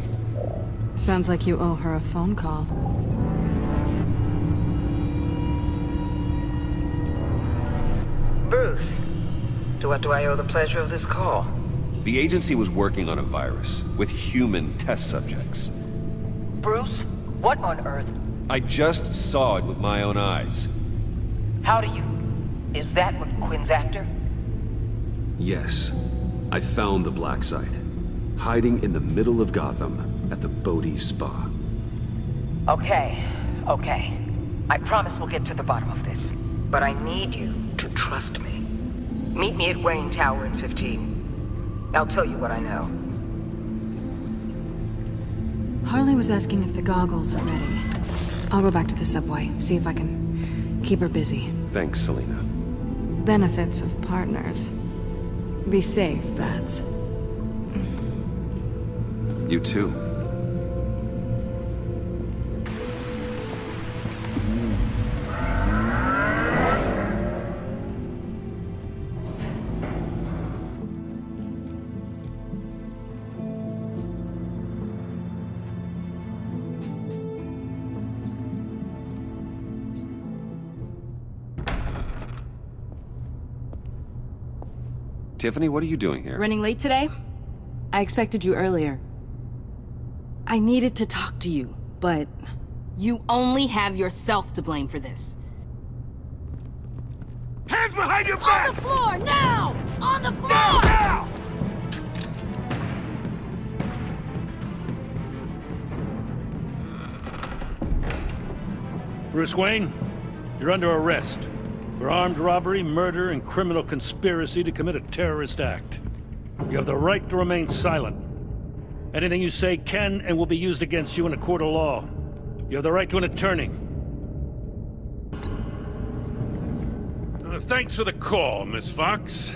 Sounds like you owe her a phone call. Bruce, to what do I owe the pleasure of this call? The agency was working on a virus with human test subjects. Bruce, what on earth? I just saw it with my own eyes. How do you? Is that what Quinn's after? Yes, I found the black site, hiding in the middle of Gotham at the Bodhi Spa. Okay. I promise we'll get to the bottom of this. But I need you to trust me. Meet me at Wayne Tower in 15. I'll tell you what I know. Harley was asking if the goggles are ready. I'll go back to the subway, see if I can keep her busy. Thanks, Selena. Benefits of partners. Be safe, Bats. You too. Tiffany, what are you doing here? Running late today? I expected you earlier. I needed to talk to you, but you only have yourself to blame for this. Hands behind your back! On the floor, now! On the floor! Now! Bruce Wayne, you're under arrest for armed robbery, murder, and criminal conspiracy to commit a terrorist act. You have the right to remain silent. Anything you say can and will be used against you in a court of law. You have the right to an attorney. Thanks for the call, Miss Fox.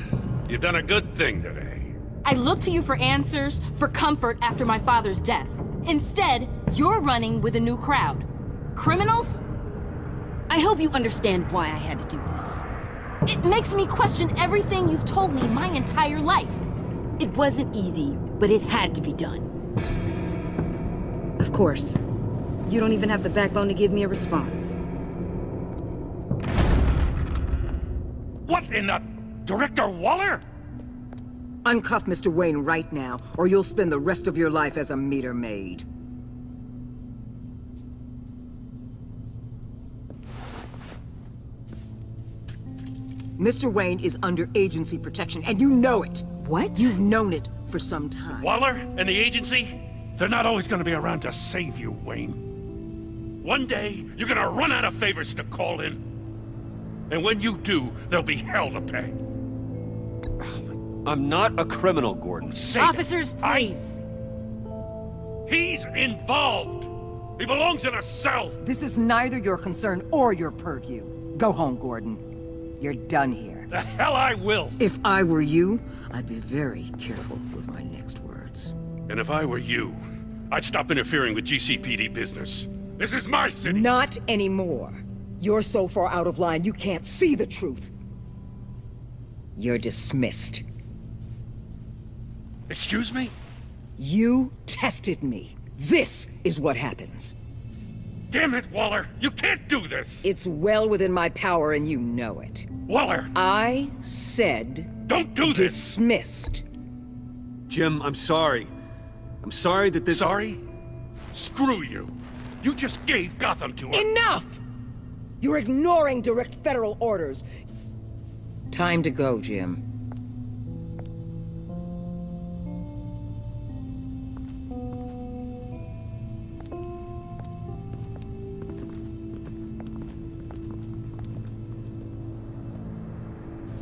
You've done a good thing today. I looked to you for answers, for comfort after my father's death. Instead, you're running with a new crowd. Criminals? I hope you understand why I had to do this. It makes me question everything you've told me my entire life. It wasn't easy, but it had to be done. Of course, you don't even have the backbone to give me a response. What in the... Director Waller? Uncuff Mr. Wayne right now, or you'll spend the rest of your life as a meter maid. Mr. Wayne is under agency protection, and you know it. What? You've known it for some time. Waller and the agency? They're not always gonna be around to save you, Wayne. One day, you're gonna run out of favors to call in. And when you do, there'll be hell to pay. I'm not a criminal, Gordon. Officers, please. He's involved. He belongs in a cell. This is neither your concern or your purview. Go home, Gordon. You're done here. The hell I will. If I were you, I'd be very careful with my next words. And if I were you, I'd stop interfering with GCPD business. This is my city. Not anymore. You're so far out of line, you can't see the truth. You're dismissed. Excuse me? You tested me. This is what happens. Damn it, Waller! You can't do this! It's well within my power and you know it. Waller! I said... Don't do this! Dismissed. Jim, I'm sorry. I'm sorry that this... Sorry? Screw you! You just gave Gotham to her! Enough! You're ignoring direct federal orders. Time to go, Jim.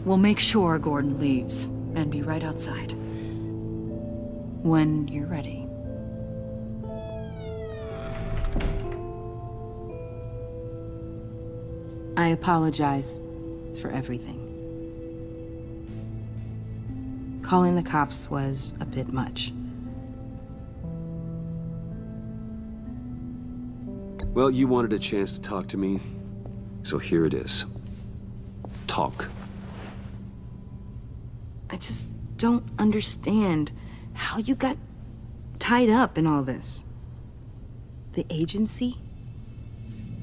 We'll make sure Gordon leaves, and be right outside. When you're ready. I apologize for everything. Calling the cops was a bit much. Well, you wanted a chance to talk to me, so here it is. Talk. I just don't understand how you got tied up in all this. The agency?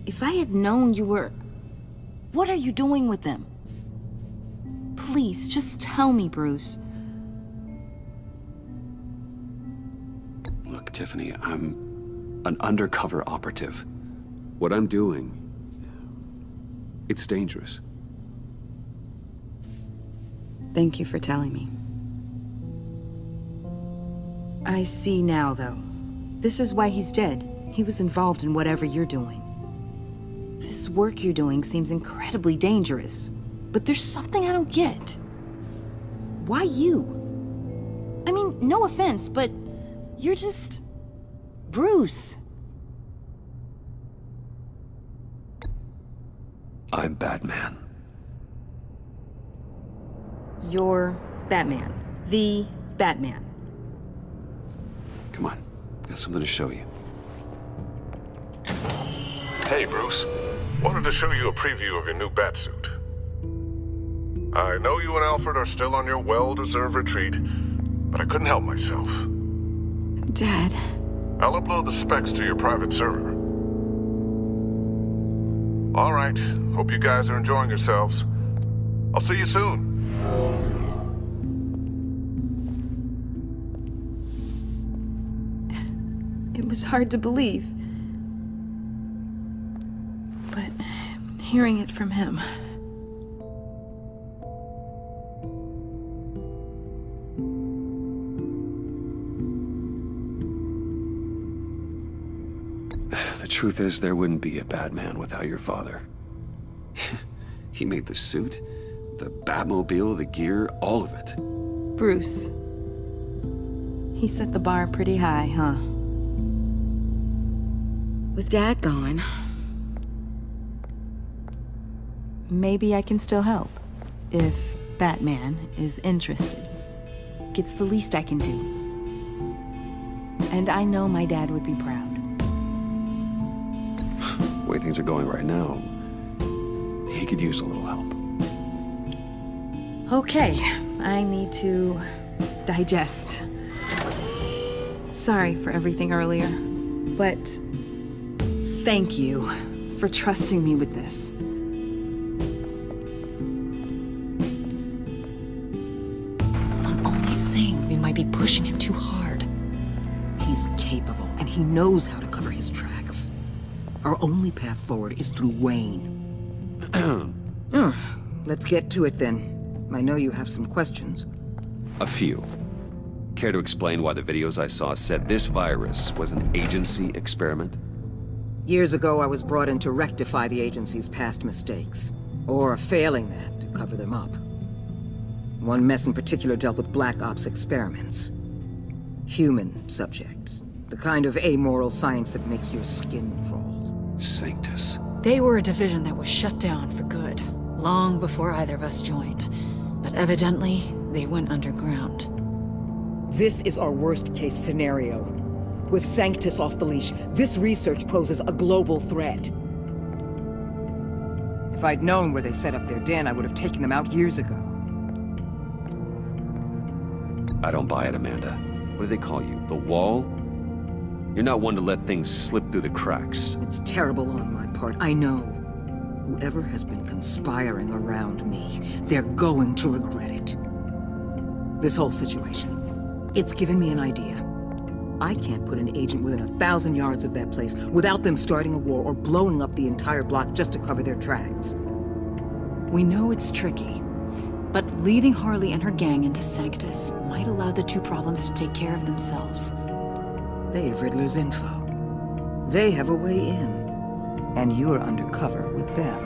If I had known you were... What are you doing with them? Please, just tell me, Bruce. Look, Tiffany, I'm an undercover operative. What I'm doing, it's dangerous. Thank you for telling me. I see now, though. This is why he's dead. He was involved in whatever you're doing. This work you're doing seems incredibly dangerous. But there's something I don't get. Why you? I mean, no offense, but you're just... Bruce. I'm Batman. You're Batman. The Batman. Come on, got something to show you. Hey, Bruce. Wanted to show you a preview of your new Batsuit. I know you and Alfred are still on your well-deserved retreat, but I couldn't help myself. Dad. I'll upload the specs to your private server. All right. Hope you guys are enjoying yourselves. I'll see you soon. It was hard to believe. But hearing it from him... The truth is, there wouldn't be a Batman without your father. He made the suit, the Batmobile, the gear, all of it. Bruce. He set the bar pretty high, huh? With Dad gone... maybe I can still help. If Batman is interested. It's the least I can do. And I know my dad would be proud. The way things are going right now, he could use a little help. Okay, I need to digest. Sorry for everything earlier, but thank you for trusting me with this. I'm only saying we might be pushing him too hard. He's capable, and he knows how to cover his tracks. Our only path forward is through Wayne. Let's get to it then. I know you have some questions. A few. Care to explain why the videos I saw said this virus was an agency experiment? Years ago, I was brought in to rectify the agency's past mistakes. Or failing that, to cover them up. One mess in particular dealt with Black Ops experiments. Human subjects. The kind of amoral science that makes your skin crawl. Sanctus. They were a division that was shut down for good, long before either of us joined. But evidently, they went underground. This is our worst-case scenario. With Sanctus off the leash, this research poses a global threat. If I'd known where they set up their den, I would have taken them out years ago. I don't buy it, Amanda. What do they call you? The Wall? You're not one to let things slip through the cracks. It's terrible on my part, I know. Whoever has been conspiring around me, they're going to regret it. This whole situation, it's given me an idea. I can't put an agent within 1,000 yards of that place without them starting a war or blowing up the entire block just to cover their tracks. We know it's tricky, but leading Harley and her gang into Sanctus might allow the two problems to take care of themselves. They have Riddler's info. They have a way in. And you're undercover with them.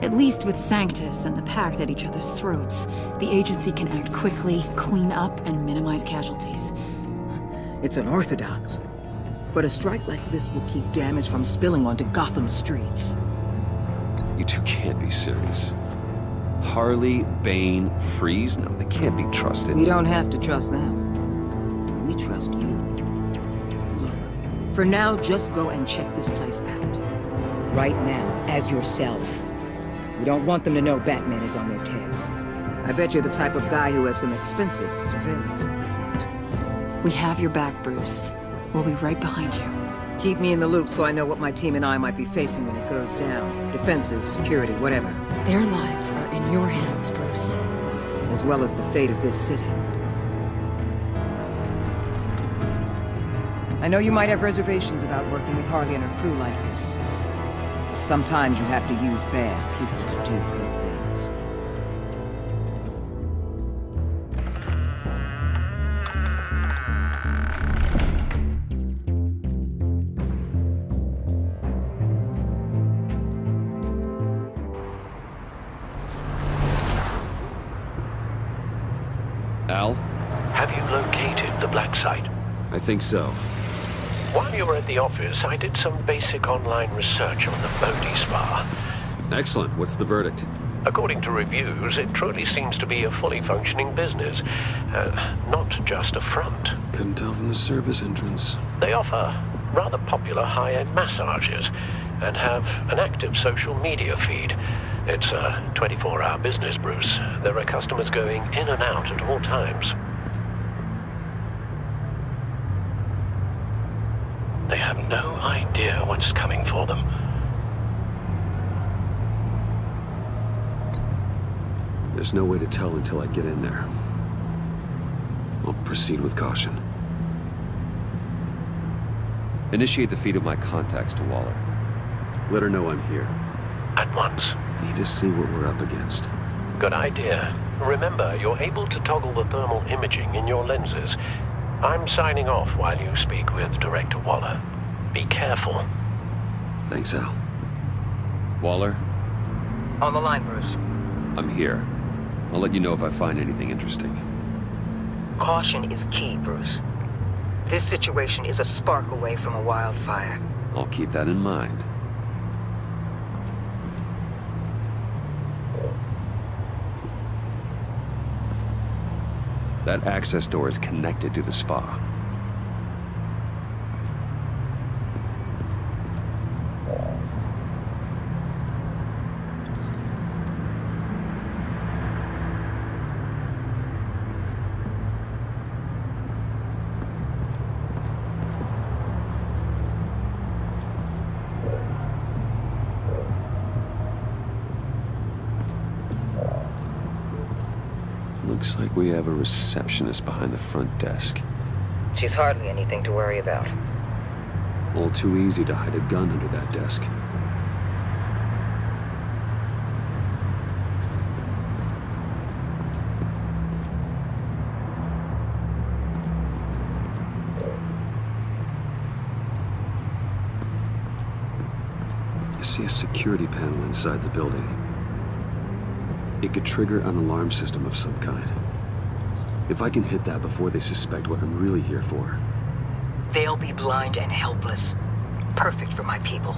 At least with Sanctus and the Pact at each other's throats, the agency can act quickly, clean up, and minimize casualties. It's unorthodox. But a strike like this will keep damage from spilling onto Gotham streets. You two can't be serious. Harley, Bane, Freeze? No, they can't be trusted. We don't have to trust them. We trust you. Look, for now, just go and check this place out. Right now, as yourself. We don't want them to know Batman is on their tail. I bet you're the type of guy who has some expensive surveillance equipment. We have your back, Bruce. We'll be right behind you. Keep me in the loop so I know what my team and I might be facing when it goes down. Defenses, security, whatever. Their lives are in your hands, Bruce. As well as the fate of this city. I know you might have reservations about working with Harley and her crew like this. Sometimes you have to use bad people to do good things. Al? Have you located the black site? I think so. While you were at the office, I did some basic online research on the Bodhi Spa. Excellent. What's the verdict? According to reviews, it truly seems to be a fully functioning business, not just a front. Couldn't tell from the service entrance. They offer rather popular high-end massages and have an active social media feed. It's a 24-hour business, Bruce. There are customers going in and out at all times. They have no idea what's coming for them. There's no way to tell until I get in there. I'll proceed with caution. Initiate the feed of my contacts to Waller. Let her know I'm here. At once. Need to see what we're up against. Good idea. Remember, you're able to toggle the thermal imaging in your lenses. I'm signing off while you speak with Director Waller. Be careful. Thanks, Al. Waller? On the line, Bruce. I'm here. I'll let you know if I find anything interesting. Caution is key, Bruce. This situation is a spark away from a wildfire. I'll keep that in mind. That access door is connected to the spa. Looks like we have a receptionist behind the front desk. She's hardly anything to worry about. All too easy to hide a gun under that desk. I see a security panel inside the building. It could trigger an alarm system of some kind. If I can hit that before they suspect what I'm really here for. They'll be blind and helpless. Perfect for my people.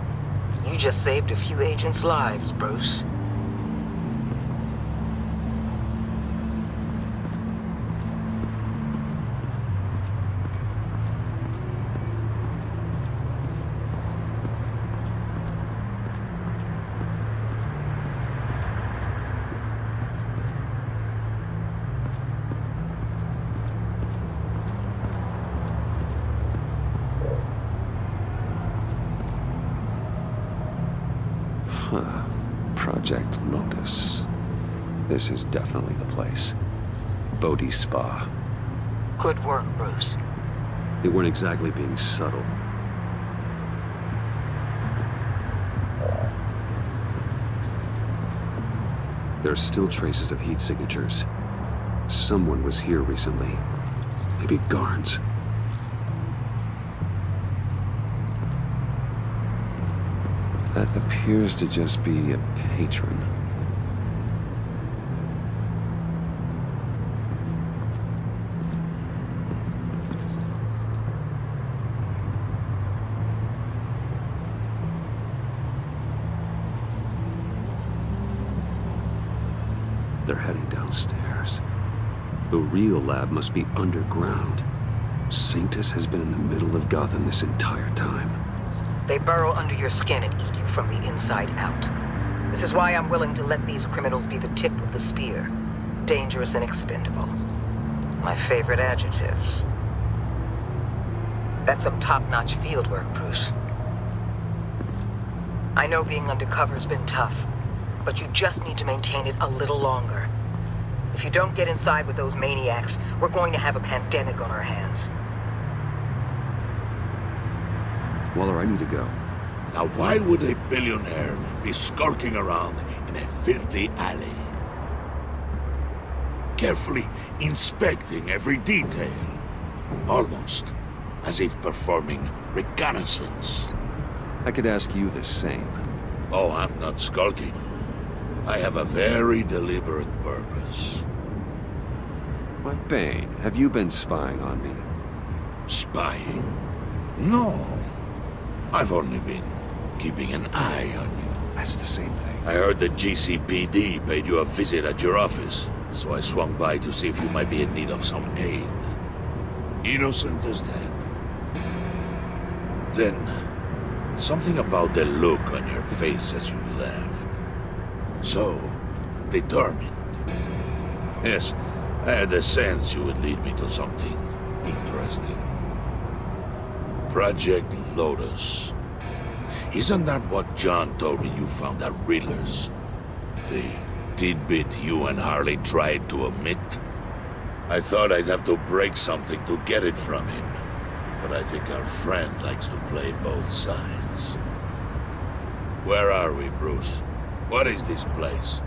You just saved a few agents' lives, Bruce. Project Lotus. This is definitely the place. Bodhi Spa. Good work, Bruce. They weren't exactly being subtle. There are still traces of heat signatures. Someone was here recently. Maybe guards. That appears to just be a patron. They're heading downstairs. The real lab must be underground. Sanctus has been in the middle of Gotham this entire time. They burrow under your skin and eat you from the inside out. This is why I'm willing to let these criminals be the tip of the spear. Dangerous and expendable. My favorite adjectives. That's some top-notch field work, Bruce. I know being undercover's been tough, but you just need to maintain it a little longer. If you don't get inside with those maniacs, we're going to have a pandemic on our hands. Waller, I need to go. Now why would a billionaire be skulking around in a filthy alley? Carefully inspecting every detail. Almost as if performing reconnaissance. I could ask you the same. Oh, I'm not skulking. I have a very deliberate purpose. Why, Bane, have you been spying on me? Spying? No. I've only been keeping an eye on you. That's the same thing. I heard the GCPD paid you a visit at your office, so I swung by to see if you might be in need of some aid. Innocent as that. Then, something about the look on your face as you left. So, determined. Yes, I had a sense you would lead me to something interesting. Project Lotus. Isn't that what John told me you found at Riddler's? The tidbit you and Harley tried to omit? I thought I'd have to break something to get it from him. But I think our friend likes to play both sides. Where are we, Bruce? What is this place?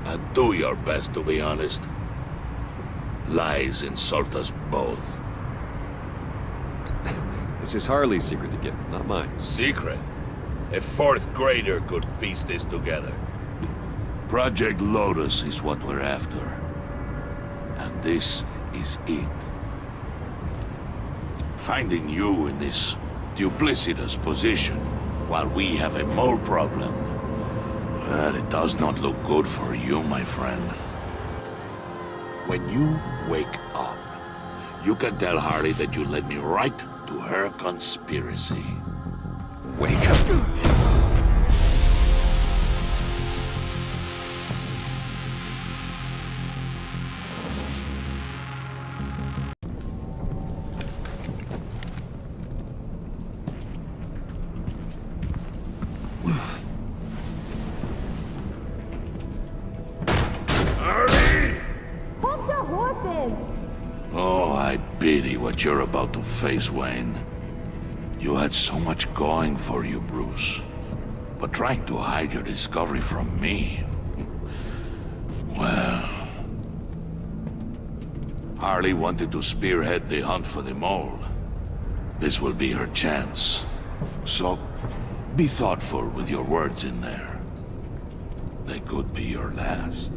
And do your best to be honest. Lies insult us both. This is Harley's secret to give, not mine. Secret? A fourth grader could piece this together. Project Lotus is what we're after. And this is it. Finding you in this duplicitous position while we have a mole problem. Well, it does not look good for you, my friend. When you wake up, you can tell Harley that you led me right to her conspiracy. Wake up. Oh, I pity what you're about to face, Wayne. You had so much going for you, Bruce. But trying to hide your discovery from me... Well... Harley wanted to spearhead the hunt for the mole. This will be her chance. So, be thoughtful with your words in there. They could be your last.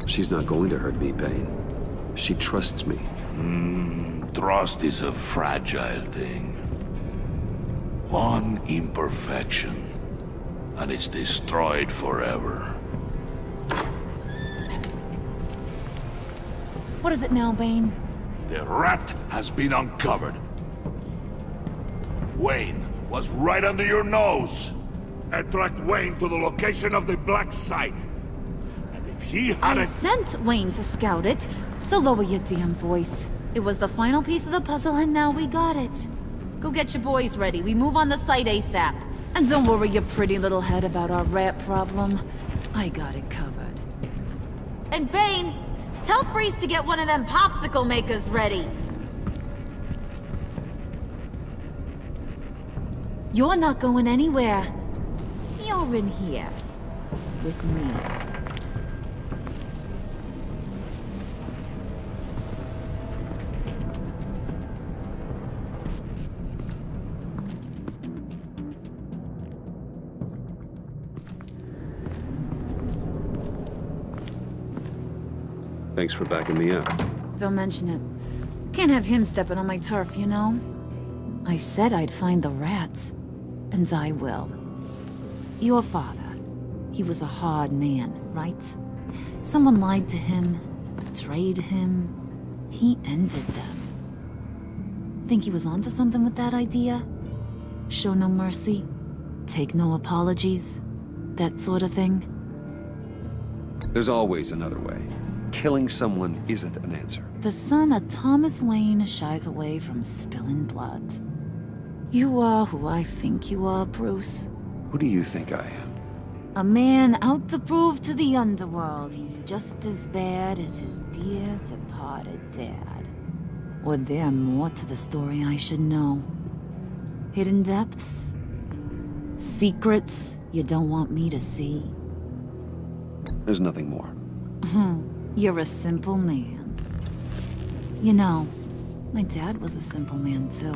She's not going to hurt me, Bane. She trusts me. Trust is a fragile thing. One imperfection, and it's destroyed forever. What is it now, Bane? The rat has been uncovered. Wayne was right under your nose. I tracked Wayne to the location of the black site. He had I sent Wayne to scout it, so lower your damn voice. It was the final piece of the puzzle, and now we got it. Go get your boys ready. We move on the site ASAP. And don't worry your pretty little head about our rat problem. I got it covered. And Bane, tell Freeze to get one of them popsicle makers ready. You're not going anywhere. You're in here. With me. Thanks for backing me up. Don't mention it. Can't have him stepping on my turf, you know? I said I'd find the rats. And I will. Your father. He was a hard man, right? Someone lied to him, betrayed him. He ended them. Think he was onto something with that idea? Show no mercy? Take no apologies? That sort of thing? There's always another way. Killing someone isn't an answer. The son of Thomas Wayne shies away from spilling blood. You are who I think you are, Bruce. Who do you think I am? A man out to prove to the underworld he's just as bad as his dear departed dad. Or there more to the story I should know? Hidden depths? Secrets you don't want me to see? There's nothing more. You're a simple man. You know, my dad was a simple man too.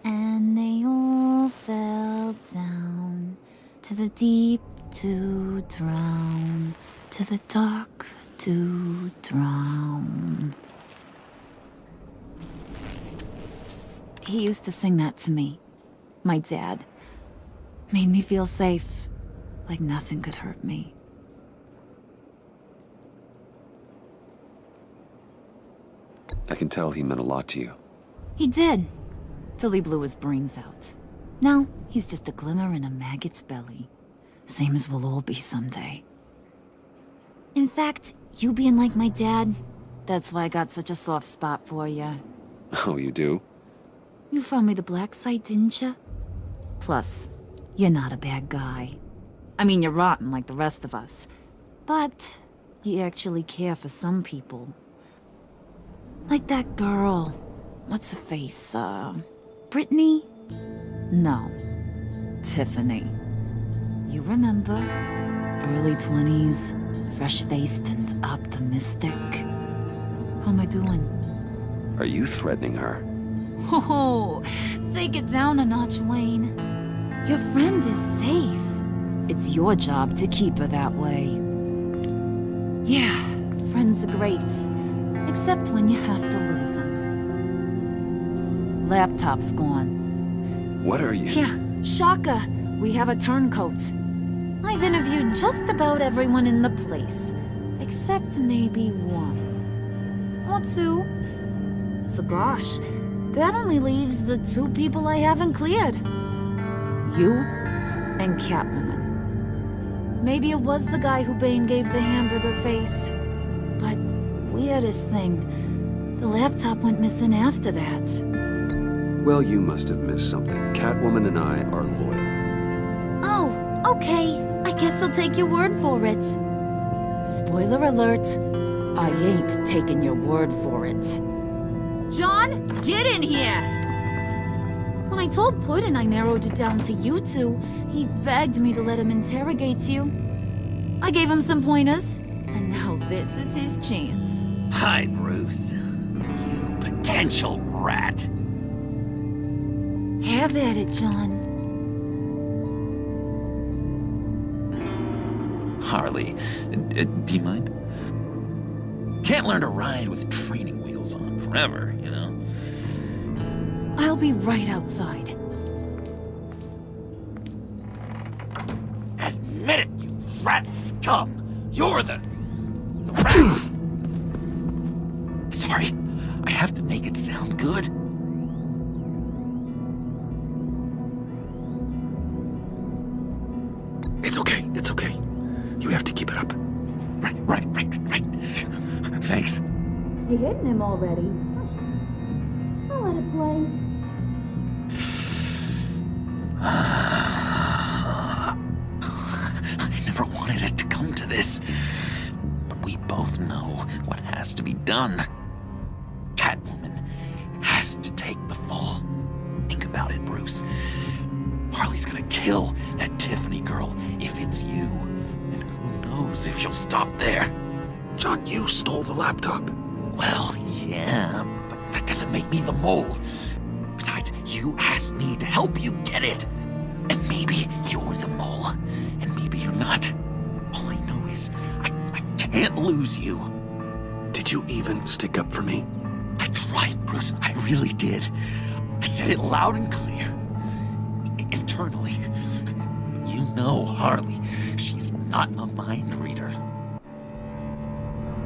And they all fell down to the deep to drown, to the dark to drown. He used to sing that to me. My dad. Made me feel safe, like nothing could hurt me. I can tell he meant a lot to you. He did, till he blew his brains out. Now, he's just a glimmer in a maggot's belly. Same as we'll all be someday. In fact, you being like my dad, that's why I got such a soft spot for you. Oh, you do? You found me the black site, didn't you? Plus, you're not a bad guy. I mean, you're rotten like the rest of us. But you actually care for some people. Like that girl. What's her face? Brittany? No. Tiffany. You remember? Early 20s, fresh-faced and optimistic. How am I doing? Are you threatening her? Oh, take it down a notch, Wayne. Your friend is safe. It's your job to keep her that way. Yeah, friends are great. Except when you have to lose them. Laptop's gone. What are you? Yeah, shocker. We have a turncoat. I've interviewed just about everyone in the place. Except maybe one. Or two. So gosh, that only leaves the two people I haven't cleared. You and Catwoman. Maybe it was the guy who Bane gave the hamburger face. But weirdest thing, the laptop went missing after that. Well, you must have missed something. Catwoman and I are loyal. Oh, okay. I guess I'll take your word for it. Spoiler alert, I ain't taking your word for it. John, get in here! When I told Puddin' I narrowed it down to you two, he begged me to let him interrogate you. I gave him some pointers, and now this is his chance. Hi, Bruce. You potential rat. Have at it, John. Harley, do you mind? Can't learn to ride with training wheels on forever, you know? I'll be right outside. Admit it, you rat scum! You're the rat! Sorry, I have to make it sound good. It's okay, it's okay. You have to keep it up. Right. Thanks. You hitting him already? I'll let it play. I never wanted it to come to this. But we both know what has to be done. Catwoman has to take the fall. Think about it, Bruce. Harley's gonna kill that Tiffany girl if it's you. And who knows if she'll stop there. John, you stole the laptop. Well, yeah, but that doesn't make me the mole. Besides, you asked me to help you get it. And maybe you're the mole, and maybe you're not. All I know is I can't lose you. Did you even stick up for me? I tried, Bruce. I really did. I said it loud and clear. Internally. You know Harley. She's not a mind reader.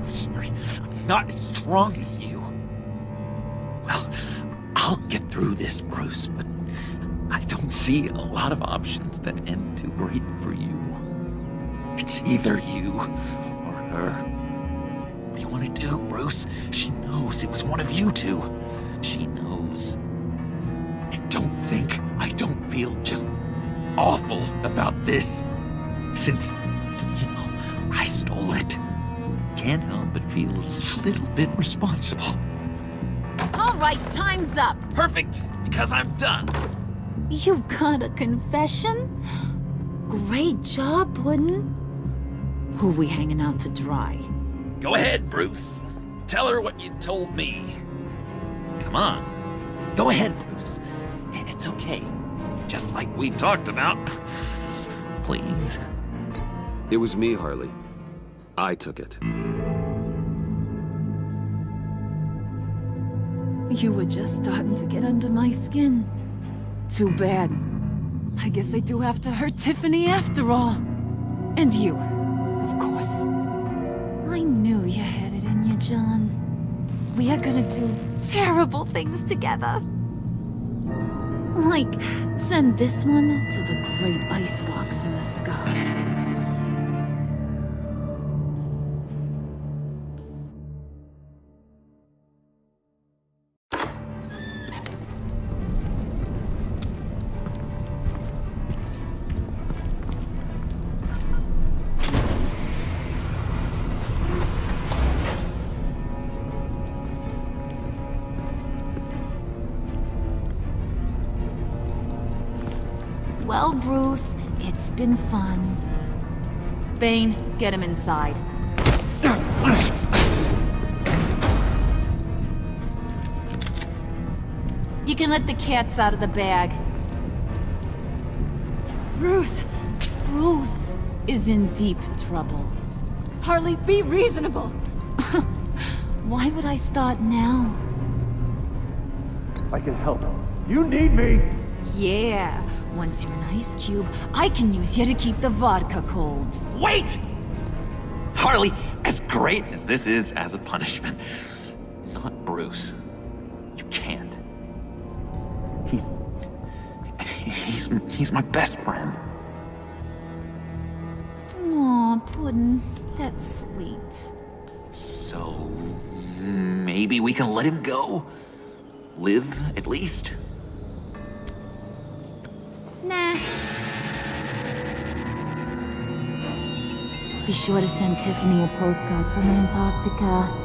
I'm sorry. I'm not as strong as you. Well, I'll get through this, Bruce, but I don't see a lot of options that end too great for you. It's either you or her. What do you want to do, Bruce? She knows it was one of you two. She knows. And don't think I don't feel just awful about this. Since, I stole it. Can't help but feel a little bit responsible. All right, time's up. Perfect, because I'm done. You got a confession? Great job, Puddin'. Who we hanging out to dry? Go ahead, Bruce. Tell her what you told me. Come on. Go ahead, Bruce. It's okay. Just like we talked about. Please. It was me, Harley. I took it. You were just starting to get under my skin. Too bad. I guess I do have to hurt Tiffany after all. And you, of course. I knew you had it in you, John. We are gonna do terrible things together. Like, send this one to the great icebox in the sky. Well, Bruce, it's been fun. Bane, get him inside. You can let the cats out of the bag. Bruce! Bruce is in deep trouble. Harley, be reasonable! Why would I start now? I can help. You need me! Yeah, once you're an ice cube, I can use you to keep the vodka cold. Wait! Harley, as great as this is as a punishment, not Bruce. You can't. He's my best friend. Aw, Puddin', that's sweet. So, maybe we can let him go? Live, at least? Nah. Be sure to send Tiffany a postcard from Antarctica.